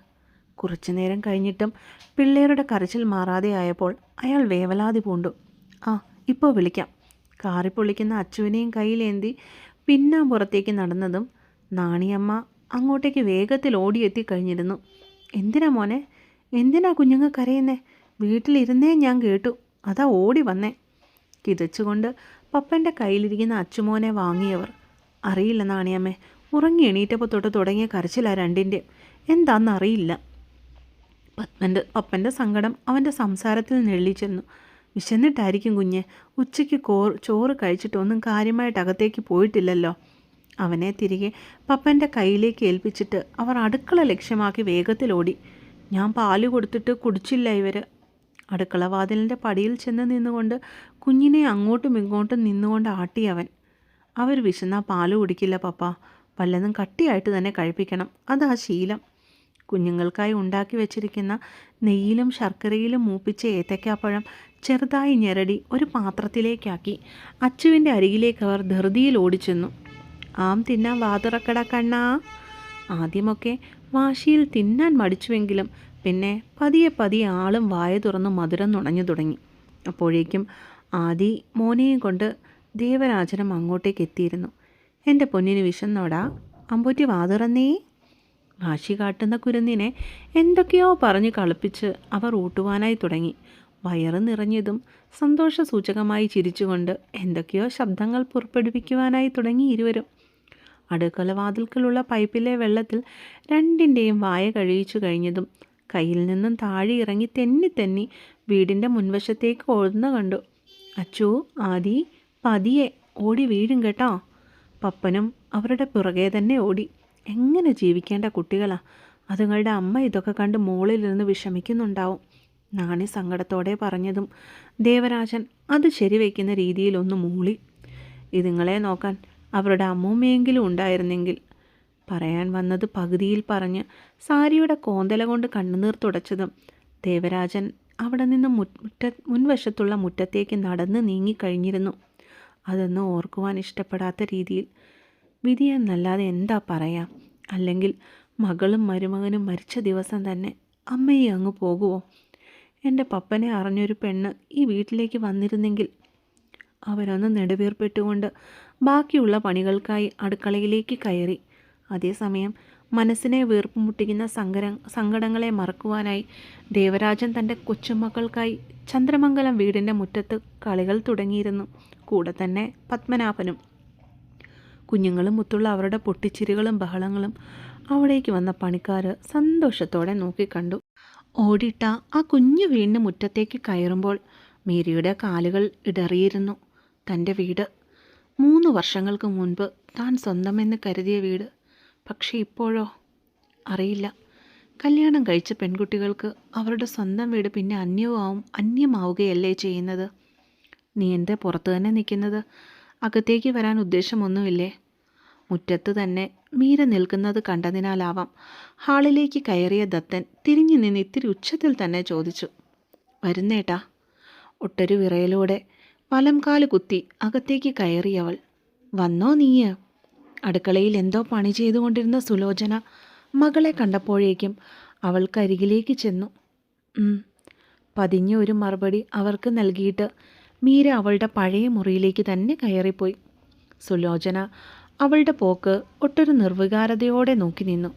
കുറച്ചു നേരം കഴിഞ്ഞിട്ടും പിള്ളേരുടെ കരച്ചിൽ മാറാതെ ആയപ്പോൾ അയാൾ വേവലാതി പൂണ്ടു. ഇപ്പോൾ വിളിക്കാം. കാറിപ്പൊളിക്കുന്ന അച്ചുവിനെയും കയ്യിലേന്തി പിന്നാമ്പുറത്തേക്ക് നടന്നതും നാണിയമ്മ അങ്ങോട്ടേക്ക് വേഗത്തിൽ ഓടിയെത്തി കഴിഞ്ഞിരുന്നു. എന്തിനാ മോനെ, എന്തിനാ കുഞ്ഞുങ്ങൾ കരയുന്നേ? വീട്ടിലിരുന്നേ ഞാൻ കേട്ടു, അതാ ഓടി വന്നേ. കിതച്ചുകൊണ്ട് പപ്പൻ്റെ കയ്യിലിരിക്കുന്ന അച്ചുമോനെ വാങ്ങിയവർ. അറിയില്ല നാണിയമ്മേ, ഉറങ്ങി എണീറ്റപ്പോൾ തൊട്ട് തുടങ്ങിയ കരച്ചിലാ രണ്ടിൻ്റെ. എന്താണെന്നറിയില്ല. പപ്പൻ്റെ സങ്കടം അവൻ്റെ സംസാരത്തിൽ നെള്ളിച്ചെന്നു. വിശന്നിട്ടായിരിക്കും കുഞ്ഞ്. ഉച്ചയ്ക്ക് ചോറ് കഴിച്ചിട്ടൊന്നും കാര്യമായിട്ട് അകത്തേക്ക് പോയിട്ടില്ലല്ലോ. അവനെ തിരികെ പപ്പൻ്റെ കയ്യിലേക്ക് ഏൽപ്പിച്ചിട്ട് അവർ അടുക്കള ലക്ഷ്യമാക്കി വേഗത്തിലോടി. ഞാൻ പാല് കൊടുത്തിട്ട് കുടിച്ചില്ല ഇവർ. അടുക്കള വാതിലിൻ്റെ പടിയിൽ ചെന്ന് നിന്നുകൊണ്ട് കുഞ്ഞിനെ അങ്ങോട്ടും ഇങ്ങോട്ടും നിന്നുകൊണ്ട് ആട്ടിയവൻ. അവർ വിശന്നാ പാല് കുടിക്കില്ല പപ്പ, വല്ലതും കട്ടിയായിട്ട് തന്നെ കഴിപ്പിക്കണം, അതാ ശീലം. കുഞ്ഞുങ്ങൾക്കായി ഉണ്ടാക്കി വെച്ചിരിക്കുന്ന നെയ്യിലും ശർക്കരയിലും മൂപ്പിച്ച ഏത്തയ്ക്കാപ്പഴം ചെറുതായി ഞെരടി ഒരു പാത്രത്തിലേക്കാക്കി അച്ചുവിൻ്റെ അരികിലേക്ക് അവർ ധൃതിയിൽ ഓടിച്ചെന്നു. ആം തിന്നാൻ വാതുറക്കട കണ്ണാ. ആദ്യമൊക്കെ വാശിയിൽ തിന്നാൻ മടിച്ചുവെങ്കിലും പിന്നെ പതിയെ പതിയെ ആളും വായ തുറന്ന് മധുരം നുണഞ്ഞു തുടങ്ങി. അപ്പോഴേക്കും ആദി മോനെയും കൊണ്ട് ദേവരാജനം അങ്ങോട്ടേക്ക് എത്തിയിരുന്നു. എൻ്റെ പൊന്നിന് വിശന്നോടാ, അമ്പൂറ്റി വാതുറന്നേ. വാശി കാട്ടുന്ന കുരുന്നിനെ എന്തൊക്കെയോ പറഞ്ഞ് കളിപ്പിച്ച് അവർ ഊട്ടുവാനായി തുടങ്ങി. വയറ് നിറഞ്ഞതും സന്തോഷസൂചകമായി ചിരിച്ചുകൊണ്ട് എന്തൊക്കെയോ ശബ്ദങ്ങൾ പുറപ്പെടുവിക്കുവാനായി തുടങ്ങി ഇരുവരും. അടുക്കളവാതിൽക്കലുള്ള പൈപ്പിലെ വെള്ളത്തിൽ രണ്ടിൻ്റെയും വായ കഴിയിച്ചു കഴിഞ്ഞതും കയ്യിൽ നിന്നും താഴെ ഇറങ്ങി തെന്നി തെന്നി വീടിൻ്റെ മുൻവശത്തേക്ക് ഓടുന്ന കണ്ടു. അച്ചു, ആദി, പതിയെ ഓടി വീഴും കേട്ടോ. പപ്പനും അവരുടെ പുറകെ തന്നെ ഓടി. എങ്ങനെ ജീവിക്കേണ്ട കുട്ടികളാ. അതുങ്ങളുടെ അമ്മ ഇതൊക്കെ കണ്ട് മുകളിലിരുന്ന് വിഷമിക്കുന്നുണ്ടാവും. നാണി സങ്കടത്തോടെ പറഞ്ഞതും ദേവരാജൻ അത് ശരിവയ്ക്കുന്ന രീതിയിൽ ഒന്ന് മൂളി. ഇതുങ്ങളെ നോക്കാൻ അവരുടെ അമ്മൂമ്മയെങ്കിലും ഉണ്ടായിരുന്നെങ്കിൽ. പറയാൻ വന്നത് പകുതിയിൽ പറഞ്ഞ് സാരിയുടെ കോന്തല കൊണ്ട് കണ്ണുനീർ തുടച്ചതും ദേവരാജൻ അവിടെ നിന്ന് മുൻവശത്തുള്ള മുറ്റത്തേക്ക് നടന്ന് നീങ്ങിക്കഴിഞ്ഞിരുന്നു. അതൊന്നും ഓർക്കുവാൻ ഇഷ്ടപ്പെടാത്ത രീതിയിൽ. വിധിയെന്നല്ലാതെ എന്താ പറയാം. അല്ലെങ്കിൽ മകളും മരുമകനും മരിച്ച ദിവസം തന്നെ അമ്മയെ അങ്ങ് പോകുമോ? എൻ്റെ പപ്പനെ അറിഞ്ഞൊരു പെണ്ണ് ഈ വീട്ടിലേക്ക് വന്നിരുന്നെങ്കിൽ. അവരൊന്ന് നെടുവീർപ്പെട്ടുകൊണ്ട് ബാക്കിയുള്ള പണികൾക്കായി അടുക്കളയിലേക്ക് കയറി. അതേസമയം മനസ്സിനെ വീർപ്പ് മുട്ടിക്കുന്ന സങ്കടങ്ങളെ മറക്കുവാനായി ദേവരാജൻ തൻ്റെ കൊച്ചുമക്കൾക്കായി ചന്ദ്രമംഗലം വീടിൻ്റെ മുറ്റത്ത് കളികൾ തുടങ്ങിയിരുന്നു. കൂടെ തന്നെ പത്മനാഭനും. കുഞ്ഞുങ്ങളും മുത്തുള്ള അവരുടെ പൊട്ടിച്ചിരികളും ബഹളങ്ങളും അവിടേക്ക് വന്ന പണിക്കാർ സന്തോഷത്തോടെ നോക്കിക്കണ്ടു. ഓടിട്ട ആ കുഞ്ഞു വീടിന് മുറ്റത്തേക്ക് കയറുമ്പോൾ മീരയുടെ കാലുകൾ ഇടറിയിരുന്നു. തൻ്റെ വീട്, 3 വർഷങ്ങൾക്ക് മുൻപ് താൻ സ്വന്തമെന്ന് കരുതിയ വീട്. പക്ഷേ ഇപ്പോഴോ അറിയില്ല. കല്യാണം കഴിച്ച പെൺകുട്ടികൾക്ക് അവരുടെ സ്വന്തം വീട് പിന്നെ അന്യമാവുകയല്ലേ ചെയ്യുന്നത്. നീ എന്താ പുറത്തു തന്നെ നിൽക്കുന്നത്? അകത്തേക്ക് വരാൻ ഉദ്ദേശമൊന്നുമില്ലേ? മുറ്റത്ത് തന്നെ മീര നിൽക്കുന്നത് കണ്ടതിനാലാവാം ഹാളിലേക്ക് കയറിയ ദത്തൻ തിരിഞ്ഞു നിന്ന് ഇത്തിരി ഉച്ചത്തിൽ തന്നെ ചോദിച്ചു. വരുന്നേട്ടാ. ഒട്ടൊരു വിറയലോടെ വലംകാല് കുത്തി അകത്തേക്ക് കയറിയവൾ. വന്നോ നീയ്? അടുക്കളയിൽ എന്തോ പണി ചെയ്തുകൊണ്ടിരുന്ന സുലോചന മകളെ കണ്ടപ്പോഴേക്കും അവൾക്കരികിലേക്ക് ചെന്നു. പതിഞ്ഞ ഒരു മറുപടി അവർക്ക് നൽകിയിട്ട് മീര അവളുടെ പഴയ മുറിയിലേക്ക് തന്നെ കയറിപ്പോയി. സുലോചന അവളുടെ പോക്ക് ഒട്ടൊരു നിർവികാരതയോടെ നോക്കി നിന്നു.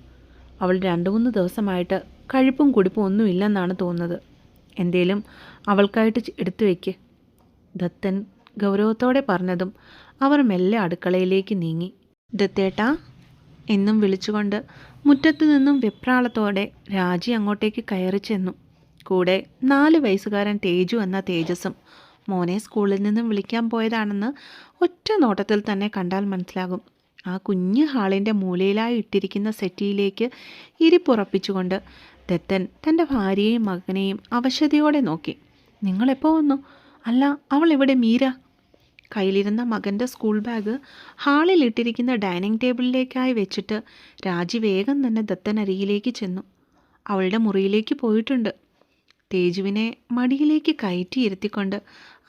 അവൾ 2-3 ദിവസമായിട്ട് കഴിപ്പും കുടിപ്പും ഒന്നുമില്ലെന്നാണ് തോന്നുന്നത്. എന്തേലും അവൾക്കായിട്ട് എടുത്തു വയ്ക്ക്. ദത്തൻ ഗൗരവത്തോടെ പറഞ്ഞതും അവർ മെല്ലെ അടുക്കളയിലേക്ക് നീങ്ങി. ദത്തേട്ടാ എന്നും വിളിച്ചുകൊണ്ട് മുറ്റത്തു നിന്നും വെപ്രാളത്തോടെ രാജി അങ്ങോട്ടേക്ക് കയറി ചെന്നു. കൂടെ 4 വയസ്സുകാരൻ തേജു എന്ന തേജസ്സും. മോനെ സ്കൂളിൽ നിന്നും വിളിക്കാൻ പോയതാണെന്ന് ഒറ്റ നോട്ടത്തിൽ തന്നെ കണ്ടാൽ മനസ്സിലാകും. ആ കുഞ്ഞ് ഹാളിൻ്റെ മൂലയിലായി ഇട്ടിരിക്കുന്ന സെറ്റിയിലേക്ക് ഇരിപ്പുറപ്പിച്ചുകൊണ്ട് ദത്തൻ തൻ്റെ ഭാര്യയെയും മകനെയും അവശതയോടെ നോക്കി. നിങ്ങളെപ്പോൾ വന്നു? അല്ല, അവൾ ഇവിടെ മീര. കയ്യിലിരുന്ന മകൻ്റെ സ്കൂൾ ബാഗ് ഹാളിൽ ഇട്ടിരിക്കുന്ന ഡൈനിങ് ടേബിളിലേക്കായി വെച്ചിട്ട് രാജി വേഗം തന്നെ ദത്തൻ അരികിലേക്ക് ചെന്നു. അവളുടെ മുറിയിലേക്ക് പോയിട്ടുണ്ട്. തേജുവിനെ മടിയിലേക്ക് കയറ്റിയിരുത്തിക്കൊണ്ട്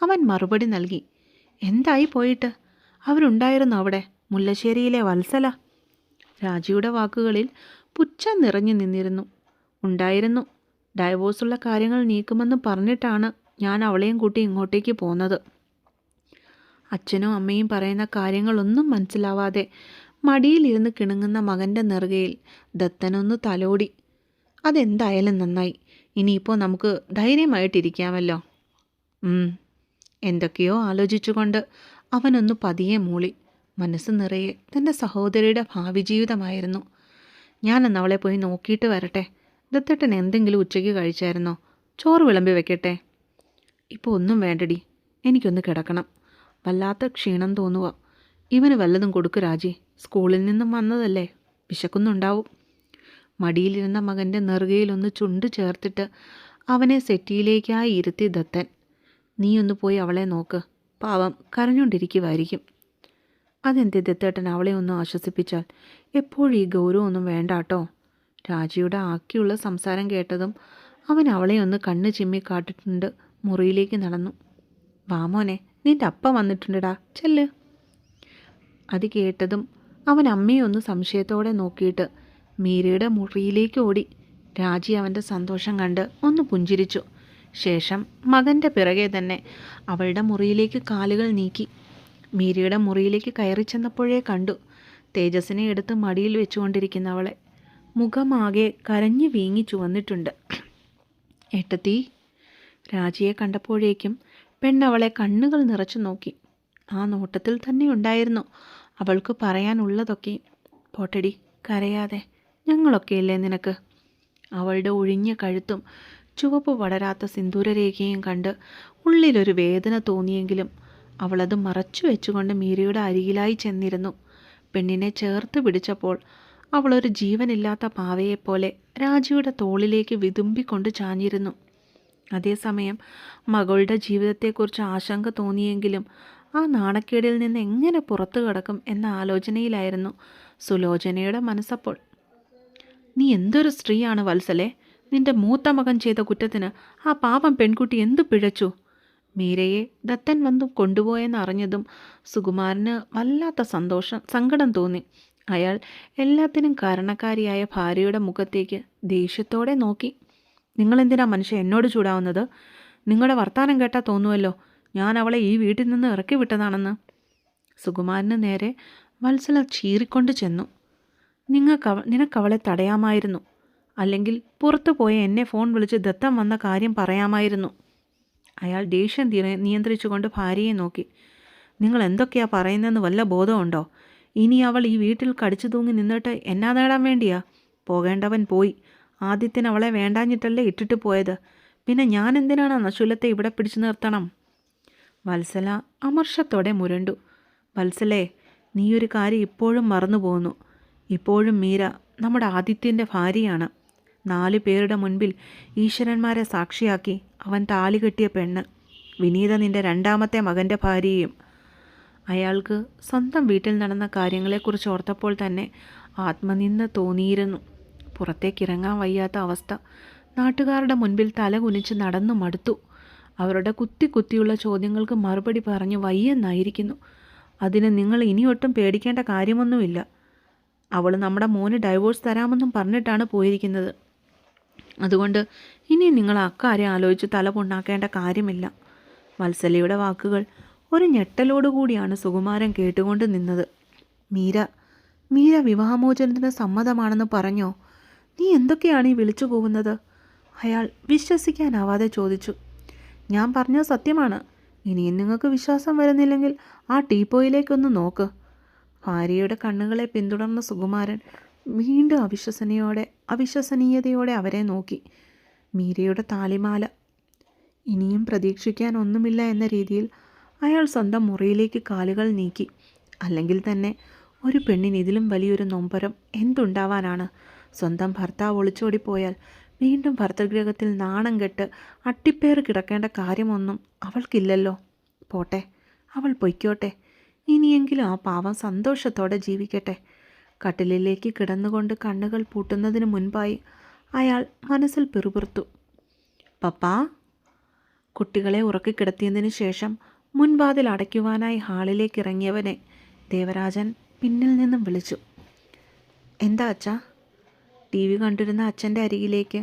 അവൻ മറുപടി നൽകി. എന്തായി പോയിട്ട്? അവരുണ്ടായിരുന്നു അവിടെ, മുല്ലശ്ശേരിയിലെ വത്സല. രാജിയുടെ വാക്കുകളിൽ പുച്ഛം നിറഞ്ഞു നിന്നിരുന്നു. ഉണ്ടായിരുന്നു. ഡൈവോഴ്സുള്ള കാര്യങ്ങൾ നീക്കുമെന്ന് പറഞ്ഞിട്ടാണ് ഞാൻ അവളെയും കൂട്ടി ഇങ്ങോട്ടേക്ക് പോന്നത്. അച്ഛനും അമ്മയും പറയുന്ന കാര്യങ്ങളൊന്നും മനസ്സിലാവാതെ മടിയിലിരുന്ന് കിണുങ്ങുന്ന മകൻ്റെ നെറുകയിൽ ദത്തനൊന്ന് തലോടി. അതെന്തായാലും നന്നായി. ഇനിയിപ്പോൾ നമുക്ക് ധൈര്യമായിട്ടിരിക്കാമല്ലോ. എന്തൊക്കെയോ ആലോചിച്ചുകൊണ്ട് അവനൊന്ന് പതിയെ മൂളി. മനസ്സ് നിറയെ തൻ്റെ സഹോദരിയുടെ ഭാവി ജീവിതമായിരുന്നു. ഞാനെന്ന് അവളെ പോയി നോക്കിയിട്ട് വരട്ടെ. ദത്തേട്ടൻ എന്തെങ്കിലും ഉച്ചയ്ക്ക് കഴിച്ചായിരുന്നോ? ചോറ് വിളമ്പി വെക്കട്ടെ? ഇപ്പോൾ ഒന്നും വേണ്ടടി, എനിക്കൊന്ന് കിടക്കണം. വല്ലാത്ത ക്ഷീണം തോന്നുക. ഇവന് വല്ലതും കൊടുക്കു രാജി. സ്കൂളിൽ നിന്നും വന്നതല്ലേ, വിശക്കുന്നുണ്ടാവും. മടിയിലിരുന്ന മകൻ്റെ നെറുകയിലൊന്ന് ചുണ്ട് ചേർത്തിട്ട് അവനെ സെറ്റിയിലേക്കായി ഇരുത്തി ദത്തൻ. നീയൊന്ന് പോയി അവളെ നോക്ക്. പാവം കരഞ്ഞുകൊണ്ടിരിക്കുമായിരിക്കും. അതെന്തേ ദത്തേട്ടൻ അവളെ ഒന്ന് ആശ്വസിപ്പിച്ചാൽ? എപ്പോഴും ഈ ഗൗരവമൊന്നും വേണ്ട കേട്ടോ. രാജിയുടെ ആക്കിയുള്ള സംസാരം കേട്ടതും അവൻ അവളെ ഒന്ന് കണ്ണ് ചിമ്മി കാട്ടിട്ടുണ്ട് മുറിയിലേക്ക് നടന്നു. വാമോനെ, നിന്റെ അപ്പ വന്നിട്ടുണ്ടടാ, ചെല്ല്. അത് കേട്ടതും അവൻ അമ്മയെ ഒന്ന് സംശയത്തോടെ നോക്കിയിട്ട് മീരയുടെ മുറിയിലേക്ക് ഓടി. രാജി അവൻ്റെ സന്തോഷം കണ്ട് ഒന്ന് പുഞ്ചിരിച്ചു. ശേഷം മകൻ്റെ പിറകെ തന്നെ അവളുടെ മുറിയിലേക്ക് കാലുകൾ നീക്കി. മീരയുടെ മുറിയിലേക്ക് കയറി ചെന്നപ്പോഴേ കണ്ടു തേജസ്സിനെ എടുത്ത് മടിയിൽ വെച്ചുകൊണ്ടിരിക്കുന്നവളെ. മുഖമാകെ കരഞ്ഞു വീങ്ങി ചുവന്നിട്ടുണ്ട്. ഏട്ടത്തി. രാജിയെ കണ്ടപ്പോഴേക്കും പെണ്ണവളെ കണ്ണുകൾ നിറച്ചു നോക്കി. ആ നോട്ടത്തിൽ തന്നെ ഉണ്ടായിരുന്നു അവൾക്ക് പറയാനുള്ളതൊക്കെ. പോട്ടടി, കരയാതെ, ഞങ്ങളൊക്കെയല്ലേ നിനക്ക്. അവളുടെ ഒഴിഞ്ഞ കഴുത്തും ചുവപ്പ് പടരാത്ത സിന്ദൂരരേഖയും കണ്ട് ഉള്ളിലൊരു വേദന തോന്നിയെങ്കിലും അവളത് മറച്ചു വെച്ചുകൊണ്ട് മീരയുടെ അരികിലായി ചെന്നിരുന്നു. പെണ്ണിനെ ചേർത്ത് പിടിച്ചപ്പോൾ അവളൊരു ജീവനില്ലാത്ത പാവയെപ്പോലെ രാജിയുടെ തോളിലേക്ക് വിതുമ്പിക്കൊണ്ട് ചാഞ്ഞിരുന്നു. അതേസമയം മകളുടെ ജീവിതത്തെക്കുറിച്ച് ആശങ്ക തോന്നിയെങ്കിലും ആ നാണക്കേടിൽ നിന്ന് എങ്ങനെ പുറത്തു കടക്കും എന്ന ആലോചനയിലായിരുന്നു സുലോചനയുടെ മനസ്സപ്പോൾ. നീ എന്തൊരു സ്ത്രീയാണ് വത്സലെ. നിന്റെ മൂത്ത മകൻ ചെയ്ത കുറ്റത്തിന് ആ പാവം പെൺകുട്ടി എന്തു പിഴച്ചു? മീരയെ ദത്തൻ വന്നു കൊണ്ടുപോയെന്ന് അറിഞ്ഞതും സുകുമാരന് വല്ലാത്ത സങ്കടം തോന്നി. അയാൾ എല്ലാത്തിനും കാരണക്കാരിയായ ഭാര്യയുടെ മുഖത്തേക്ക് ദേഷ്യത്തോടെ നോക്കി. നിങ്ങളെന്തിനാ മനുഷ്യ എന്നോട് ചൂടാവുന്നത്? നിങ്ങളുടെ വർത്താനം കേട്ടാൽ തോന്നുമല്ലോ ഞാൻ അവളെ ഈ വീട്ടിൽ നിന്ന് ഇറക്കി വിട്ടതാണെന്ന്. സുകുമാരന് നേരെ വത്സല ചീറിക്കൊണ്ട് ചെന്നു. നിനക്കവളെ തടയാമായിരുന്നു. അല്ലെങ്കിൽ പുറത്തു പോയ എന്നെ ഫോൺ വിളിച്ച് ദത്തം വന്ന കാര്യം പറയാമായിരുന്നു. അയാൾ ദേഷ്യം നിയന്ത്രിച്ചുകൊണ്ട് ഭാര്യയെ നോക്കി. നിങ്ങൾ എന്തൊക്കെയാ പറയുന്നതെന്ന് വല്ല ബോധമുണ്ടോ? ഇനി അവൾ ഈ വീട്ടിൽ കടിച്ചു തൂങ്ങി നിന്നിട്ട് എന്നാ നേടാൻ വേണ്ടിയാ? പോകേണ്ടവൻ പോയി. ആദ്യത്തിന് അവളെ വേണ്ടാഞ്ഞിട്ടല്ലേ ഇട്ടിട്ട് പോയത്. പിന്നെ ഞാൻ എന്തിനാണ് നശുലത്തെ ഇവിടെ പിടിച്ചു നിർത്തണം? വത്സല അമർഷത്തോടെ മുരണ്ടു. വത്സലേ, നീയൊരു കാര്യം ഇപ്പോഴും മറന്നു പോകുന്നു. ഇപ്പോഴും മീര നമ്മുടെ ആദിത്യൻ്റെ ഭാര്യയാണ്. 4 പേരുടെ മുൻപിൽ ഈശ്വരന്മാരെ സാക്ഷിയാക്കി അവൻ താലി കെട്ടിയ പെണ്ണ്. വിനീത നിൻ്റെ 2ാമത്തെ മകൻ്റെ ഭാര്യയും. അയാൾക്ക് സ്വന്തം വീട്ടിൽ നടന്ന കാര്യങ്ങളെക്കുറിച്ച് ഓർത്തപ്പോൾ തന്നെ ആത്മനിന്ദ തോന്നിയിരുന്നു. പുറത്തേക്കിറങ്ങാൻ വയ്യാത്ത അവസ്ഥ. നാട്ടുകാരുടെ മുൻപിൽ തല കുനിച്ച് നടന്നു മടുത്തു. അവരുടെ കുത്തിയുള്ള ചോദ്യങ്ങൾക്ക് മറുപടി പറഞ്ഞു വയ്യെന്നായിരിക്കുന്നു. അതിന് നിങ്ങൾ ഇനിയൊട്ടും പേടിക്കേണ്ട കാര്യമൊന്നുമില്ല. അവൾ നമ്മുടെ മോന് ഡൈവോഴ്സ് തരാമെന്നും പറഞ്ഞിട്ടാണ് പോയിരിക്കുന്നത്. അതുകൊണ്ട് ഇനി നിങ്ങൾ അക്കാര്യം ആലോചിച്ച് തല പൊണ്ണാക്കേണ്ട കാര്യമില്ല. വത്സലയുടെ വാക്കുകൾ ഒരു ഞെട്ടലോടുകൂടിയാണ് സുകുമാരൻ കേട്ടുകൊണ്ട് നിന്നത്. മീര വിവാഹമോചനത്തിന് സമ്മതമാണെന്ന് പറഞ്ഞോ? നീ എന്തൊക്കെയാണ് ഈ വിളിച്ചു പോകുന്നത്? അയാൾ വിശ്വസിക്കാനാവാതെ ചോദിച്ചു. ഞാൻ പറഞ്ഞത് സത്യമാണ്. ഇനിയും നിങ്ങൾക്ക് വിശ്വാസം വരുന്നില്ലെങ്കിൽ ആ ടീപ്പോയിലേക്കൊന്ന് നോക്ക്. ഭാര്യയുടെ കണ്ണുകളെ പിന്തുടർന്ന സുകുമാരൻ വീണ്ടും അവിശ്വസനീയതയോടെ അവരെ നോക്കി. മീരയുടെ താലിമാല. ഇനിയും പ്രതീക്ഷിക്കാൻ ഒന്നുമില്ല എന്ന രീതിയിൽ അയാൾ സ്വന്തം മുറിയിലേക്ക് കാലുകൾ നീക്കി. അല്ലെങ്കിൽ തന്നെ ഒരു പെണ്ണിന് ഇതിലും വലിയൊരു നൊമ്പരം എന്തുണ്ടാവാനാണ്? സ്വന്തം ഭർത്താവ് ഒളിച്ചോടിപ്പോയാൽ വീണ്ടും ഭർതൃഗ്രഹത്തിൽ നാണം കെട്ട് അട്ടിപ്പേറ് കിടക്കേണ്ട കാര്യമൊന്നും അവൾക്കില്ലല്ലോ. പോട്ടെ, അവൾ പൊയ്ക്കോട്ടെ. ഇനിയെങ്കിലും ആ പാവം സന്തോഷത്തോടെ ജീവിക്കട്ടെ. കട്ടിലിലേക്ക് കിടന്നുകൊണ്ട് കണ്ണുകൾ പൂട്ടുന്നതിന് മുൻപായി അയാൾ മനസ്സിൽ പിറുപിറുത്തു. പപ്പാ. കുട്ടികളെ ഉറക്കിക്കിടത്തിയതിനു ശേഷം മുൻവാതിൽ അടയ്ക്കുവാനായി ഹാളിലേക്ക് ഇറങ്ങിയവനെ ദേവരാജൻ പിന്നിൽ നിന്നും വിളിച്ചു. എന്താ അച്ഛാ? TV കണ്ടിരുന്ന അച്ഛൻ്റെ അരികിലേക്ക്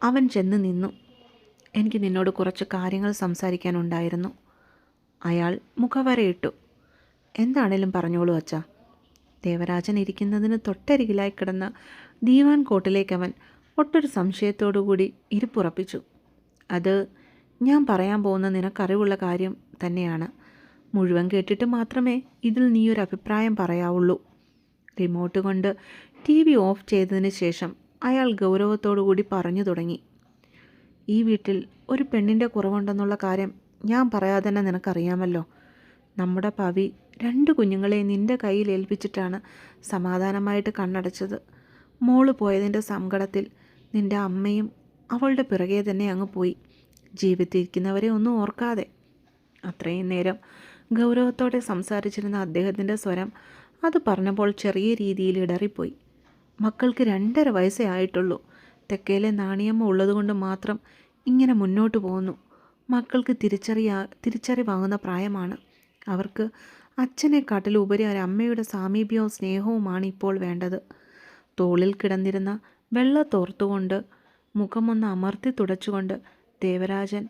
അവൻ ചെന്ന് നിന്നു. എനിക്ക് നിന്നോട് കുറച്ച് കാര്യങ്ങൾ സംസാരിക്കാനുണ്ടായിരുന്നു. അയാൾ മുഖവരയിട്ടു. എന്താണേലും പറഞ്ഞോളൂ അച്ഛാ. ദേവരാജൻ ഇരിക്കുന്നതിന് തൊട്ടരികിലായി കിടന്ന ദീവാൻ കോട്ടിലേക്കവൻ ഒട്ടൊരു സംശയത്തോടുകൂടി ഇരിപ്പുറപ്പിച്ചു. അത് ഞാൻ പറയാൻ പോകുന്ന നിനക്കറിവുള്ള കാര്യം തന്നെയാണ്. മുഴുവൻ കേട്ടിട്ട് മാത്രമേ ഇതിൽ നീയൊരു അഭിപ്രായം പറയാവുള്ളൂ. റിമോട്ട് കൊണ്ട് TV ഓഫ് ചെയ്തതിന് ശേഷം അയാൾ ഗൗരവത്തോടുകൂടി പറഞ്ഞു തുടങ്ങി. ഈ വീട്ടിൽ ഒരു പെണ്ണിൻ്റെ കുറവുണ്ടെന്നുള്ള കാര്യം ഞാൻ പറയാതെ തന്നെ നിനക്കറിയാമല്ലോ. നമ്മുടെ പവി 2 കുഞ്ഞുങ്ങളെ നിൻ്റെ കയ്യിൽ ഏൽപ്പിച്ചിട്ടാണ് സമാധാനമായിട്ട് കണ്ണടച്ചത്. മോള് പോയതിൻ്റെ സങ്കടത്തിൽ നിൻ്റെ അമ്മയും അവളുടെ പിറകെ തന്നെ അങ്ങ് പോയി, ജീവിച്ചിരിക്കുന്നവരെ ഒന്നും ഓർക്കാതെ. അത്രയും നേരം ഗൗരവത്തോടെ സംസാരിച്ചിരുന്ന അദ്ദേഹത്തിൻ്റെ സ്വരം അത് പറഞ്ഞപ്പോൾ ചെറിയ രീതിയിൽ ഇടറിപ്പോയി. മക്കൾക്ക് 2.5 വയസ്സേ ആയിട്ടുള്ളൂ. തെക്കേലെ നാണിയമ്മ ഉള്ളതുകൊണ്ട് മാത്രം ഇങ്ങനെ മുന്നോട്ട് പോകുന്നു. മക്കൾക്ക് തിരിച്ചറിവാകുന്ന പ്രായമാണ്. അവർക്ക് അച്ഛനെക്കാട്ടിലുപരി ഒരമ്മയുടെ സാമീപ്യവും സ്നേഹവുമാണ് ഇപ്പോൾ വേണ്ടത്. തോളിൽ കിടന്നിരുന്ന വെള്ളത്തോർത്തുകൊണ്ട് മുഖമൊന്ന് അമർത്തി തുടച്ചുകൊണ്ട് ദേവരാജൻ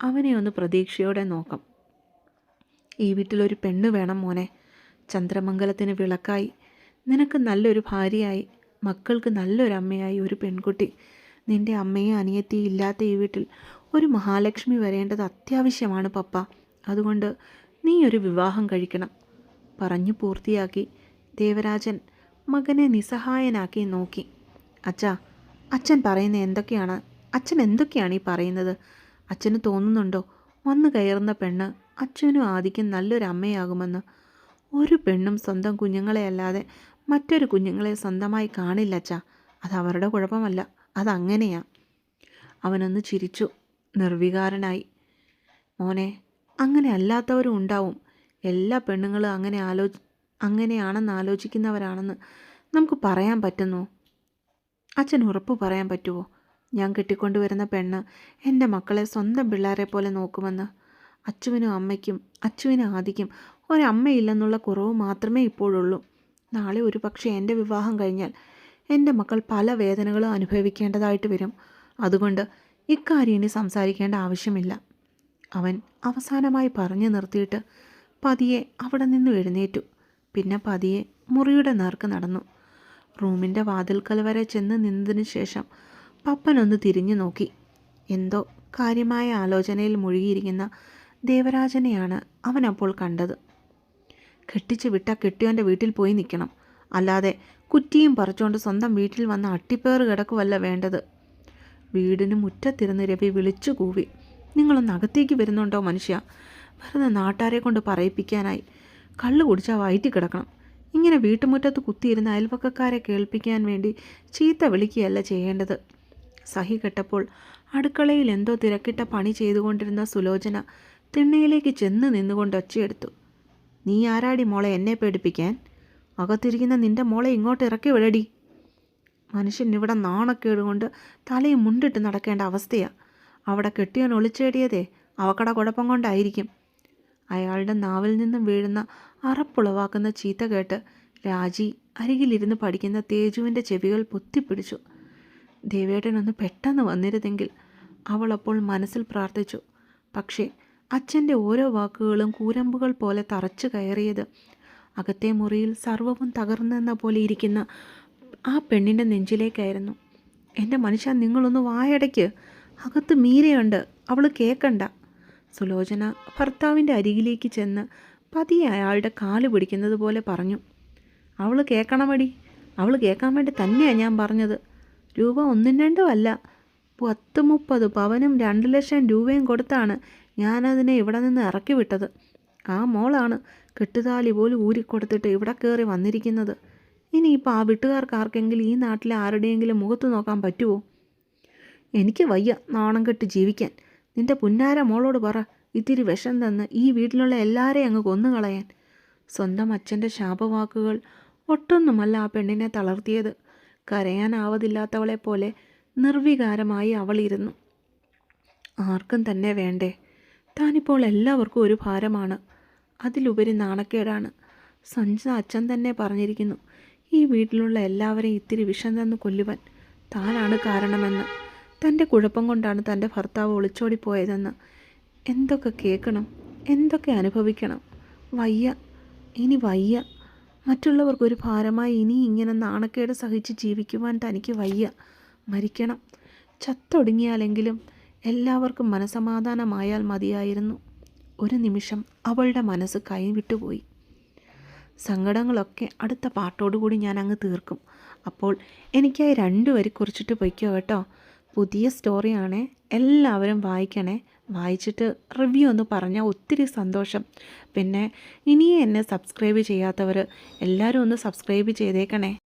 അവനെ ഒന്ന് പ്രതീക്ഷയോടെ നോക്കാം. ഈ വീട്ടിലൊരു പെണ്ണ് വേണം മോനെ. ചന്ദ്രമംഗലത്തിന് വിളക്കായി, നിനക്ക് നല്ലൊരു ഭാര്യയായി, മക്കൾക്ക് നല്ലൊരമ്മയായി ഒരു പെൺകുട്ടി. നിൻ്റെ അമ്മയും അനിയത്തിയും ഇല്ലാത്ത ഈ വീട്ടിൽ ഒരു മഹാലക്ഷ്മി വരേണ്ടത് അത്യാവശ്യമാണ് പപ്പ. അതുകൊണ്ട് നീ ഒരു വിവാഹം കഴിക്കണം. പറഞ്ഞു പൂർത്തിയാക്കി ദേവരാജൻ മകനെ നിസ്സഹായനാക്കി നോക്കി. അച്ഛാ, അച്ഛൻ എന്തൊക്കെയാണ് ഈ പറയുന്നത്? അച്ഛന് തോന്നുന്നുണ്ടോ വന്നു കയറുന്ന പെണ്ണ് അച്ഛനും ആദിക്കും നല്ലൊരു അമ്മയാകുമെന്ന്? ഒരു പെണ്ണും സ്വന്തം കുഞ്ഞുങ്ങളെ അല്ലാതെ മറ്റൊരു കുഞ്ഞുങ്ങളെ സ്വന്തമായി കാണില്ല അച്ഛാ. അതവരുടെ കുഴപ്പമല്ല, അതങ്ങനെയാ. അവനൊന്ന് ചിരിച്ചു, നിർവികാരനായി. മോനെ, അങ്ങനെ അല്ലാത്തവരും ഉണ്ടാവും. എല്ലാ പെണ്ണുങ്ങളും അങ്ങനെയാണെന്ന് ആലോചിക്കുന്നവരാണെന്ന് നമുക്ക് പറയാൻ പറ്റുമോ? അച്ഛൻ ഉറപ്പ് പറയാൻ പറ്റുമോ? ഞാൻ കെട്ടിക്കൊണ്ടുവരുന്ന പെണ്ണ് എൻ്റെ മക്കളെ സ്വന്തം പിള്ളേരെ പോലെ നോക്കുമെന്ന്? അച്ചുവിനും ആദിക്കും ഒരമ്മയില്ലെന്നുള്ള കുറവ് മാത്രമേ ഇപ്പോഴുള്ളൂ. നാളെ ഒരു പക്ഷേ എൻ്റെ വിവാഹം കഴിഞ്ഞാൽ എൻ്റെ മക്കൾ പല വേദനകളും അനുഭവിക്കേണ്ടതായിട്ട് വരും. അതുകൊണ്ട് ഇക്കാര്യം ഇനി സംസാരിക്കേണ്ട ആവശ്യമില്ല. അവൻ അവസാനമായി പറഞ്ഞു നിർത്തിയിട്ട് പതിയെ അവിടെ നിന്നും എഴുന്നേറ്റു. പിന്നെ പതിയെ മുറിയുടെ നേർക്ക് നടന്നു. റൂമിൻ്റെ വാതിൽക്കൽ വരെ ചെന്ന് നിന്നതിന് ശേഷം പപ്പനൊന്ന് തിരിഞ്ഞു നോക്കി. എന്തോ കാര്യമായ ആലോചനയിൽ മുഴുകിയിരിക്കുന്ന ദേവരാജനെയാണ് അവനപ്പോൾ കണ്ടത്. കെട്ടിച്ചു വിട്ട കെട്ടിയോൻ്റെ വീട്ടിൽ പോയി നിൽക്കണം, അല്ലാതെ കുറ്റിയും പറിച്ചുകൊണ്ട് സ്വന്തം വീട്ടിൽ വന്ന് അട്ടിപ്പേറ് കിടക്കുവല്ല വേണ്ടത്. വീടിന് മുറ്റത്തിരുന്ന് രവി വിളിച്ചു കൂവി. നിങ്ങളൊന്ന് അകത്തേക്ക് വരുന്നുണ്ടോ മനുഷ്യ? വെറുതെ നാട്ടാരെ കൊണ്ട് പറയിപ്പിക്കാനായി. കള്ളു കുടിച്ചാൽ വയറ്റി കിടക്കണം. ഇങ്ങനെ വീട്ടുമുറ്റത്ത് കുത്തിയിരുന്ന അയൽവക്കക്കാരെ കേൾപ്പിക്കാൻ വേണ്ടി ചീത്ത വിളിക്കുകയല്ല ചെയ്യേണ്ടത്. സഹി കെട്ടപ്പോൾ അടുക്കളയിൽ എന്തോ തിരക്കിട്ട പണി ചെയ്തുകൊണ്ടിരുന്ന സുലോചന തിണ്ണയിലേക്ക് ചെന്ന് നിന്നുകൊണ്ട് ഒച്ചയെടുത്തു. നീ ആരാടി മോളെ എന്നെ പേടിപ്പിക്കാൻ? അകത്തിരിക്കുന്ന നിൻ്റെ മോളെ ഇങ്ങോട്ട് ഇറക്കി വിടടി. മനുഷ്യൻ ഇവിടെ നാണക്കേടുകൊണ്ട് തലയും മുണ്ടിട്ട് നടക്കേണ്ട അവസ്ഥയാണ്. അവിടെ കെട്ടിയാൻ ഒളിച്ചേടിയതേ അവക്കടെ കുഴപ്പം കൊണ്ടായിരിക്കും. അയാളുടെ നാവിൽ നിന്നും വീഴുന്ന അറപ്പുളവാക്കുന്ന ചീത്ത കേട്ട് രാജി അരികിലിരുന്ന് പഠിക്കുന്ന തേജുവിൻ്റെ ചെവികൾ പൊത്തിപ്പിടിച്ചു. ദേവേട്ടനൊന്ന് പെട്ടെന്ന് വന്നിരുന്നെങ്കിൽ അവൾ അപ്പോൾ മനസ്സിൽ പ്രാർത്ഥിച്ചു. പക്ഷേ അച്ഛൻ്റെ ഓരോ വാക്കുകളും കൂരമ്പുകൾ പോലെ തറച്ചു കയറിയത് അകത്തെ മുറിയിൽ സർവ്വവും തകർന്നെന്ന പോലെ ഇരിക്കുന്ന ആ പെണ്ണിൻ്റെ നെഞ്ചിലേക്കായിരുന്നു. എൻ്റെ മനുഷ്യ, നിങ്ങളൊന്ന് വായടയ്ക്ക്. അകത്ത് മീരയുണ്ട്, അവൾ കേൾക്കണ്ട. സുലോചന ഭർത്താവിൻ്റെ അരികിലേക്ക് ചെന്ന് പതിയെ അയാളുടെ കാല് പിടിക്കുന്നത് പോലെ പറഞ്ഞു. അവൾ കേൾക്കണമടി, അവൾ കേൾക്കാൻ വേണ്ടി തന്നെയാണ് ഞാൻ പറഞ്ഞത്. രൂപ 1-2 അല്ല, 10-30 പവനും 2 ലക്ഷം രൂപയും കൊടുത്താണ് ഞാനതിനെ ഇവിടെ നിന്ന് ഇറക്കി വിട്ടത്. ആ മോളാണ് കെട്ടുതാലി പോലും ഊരിക്കൊടുത്തിട്ട് ഇവിടെ കയറി വന്നിരിക്കുന്നത്. ഇനിയിപ്പോൾ ആ വീട്ടുകാർക്ക് ആർക്കെങ്കിലും ഈ നാട്ടിലെ ആരുടെയെങ്കിലും മുഖത്ത് നോക്കാൻ പറ്റുമോ? എനിക്ക് വയ്യ നാണം കെട്ട് ജീവിക്കാൻ. നിൻ്റെ പുന്നാര മോളോട് പറ ഇത്തിരി വിഷം തന്ന് ഈ വീട്ടിലുള്ള എല്ലാവരെയും അങ്ങ് കൊന്നുകളയാൻ. സ്വന്തം അച്ഛൻ്റെ ശാപവാക്കുകൾ ഒട്ടൊന്നുമല്ല ആ പെണ്ണിനെ തളർത്തിയത്. കരയാനാവതില്ലാത്തവളെ പോലെ നിർവികാരമായി അവളിരുന്നു. ആർക്കും തന്നെ വേണ്ടേ? താനിപ്പോൾ എല്ലാവർക്കും ഒരു ഭാരമാണ്, അതിലുപരി നാണക്കേടാണ്. സ്വന്തം അച്ഛൻ തന്നെ പറഞ്ഞിരിക്കുന്നു, ഈ വീട്ടിലുള്ള എല്ലാവരെയും ഇത്തിരി വിഷം തന്ന് കൊല്ലുവാൻ താനാണ് കാരണമെന്ന്. തൻ്റെ കുഴപ്പം കൊണ്ടാണ് തൻ്റെ ഭർത്താവ് ഒളിച്ചോടിപ്പോയതെന്ന്. എന്തൊക്കെ കേൾക്കണം, എന്തൊക്കെ അനുഭവിക്കണം. വയ്യ, ഇനി വയ്യ. മറ്റുള്ളവർക്കൊരു ഭാരമായി ഇനി ഇങ്ങനെ നാണക്കേട് സഹിച്ച് ജീവിക്കുവാൻ തനിക്ക് വയ്യ. മരിക്കണം. ചത്തൊടുങ്ങിയാലെങ്കിലും എല്ലാവർക്കും മനസമാധാനമായാൽ മതിയായിരുന്നു. ഒരു നിമിഷം അവളുടെ മനസ്സ് കൈവിട്ടുപോയി. സങ്കടങ്ങളൊക്കെ അടുത്ത പാട്ടോടുകൂടി ഞാൻ അങ്ങ് തീർക്കും. അപ്പോൾ എനിക്കായി 2 വരി കുറിച്ചിട്ട് പൊയ്ക്കോ കേട്ടോ. പുതിയ സ്റ്റോറിയാണേ, എല്ലാവരും വായിക്കണേ. വായിച്ചിട്ട് റിവ്യൂ ഒന്ന് പറഞ്ഞാൽ ഒത്തിരി സന്തോഷം. പിന്നെ ഇനിയും എന്നെ സബ്സ്ക്രൈബ് ചെയ്യാത്തവർ എല്ലാവരും ഒന്ന് സബ്സ്ക്രൈബ് ചെയ്തേക്കണേ.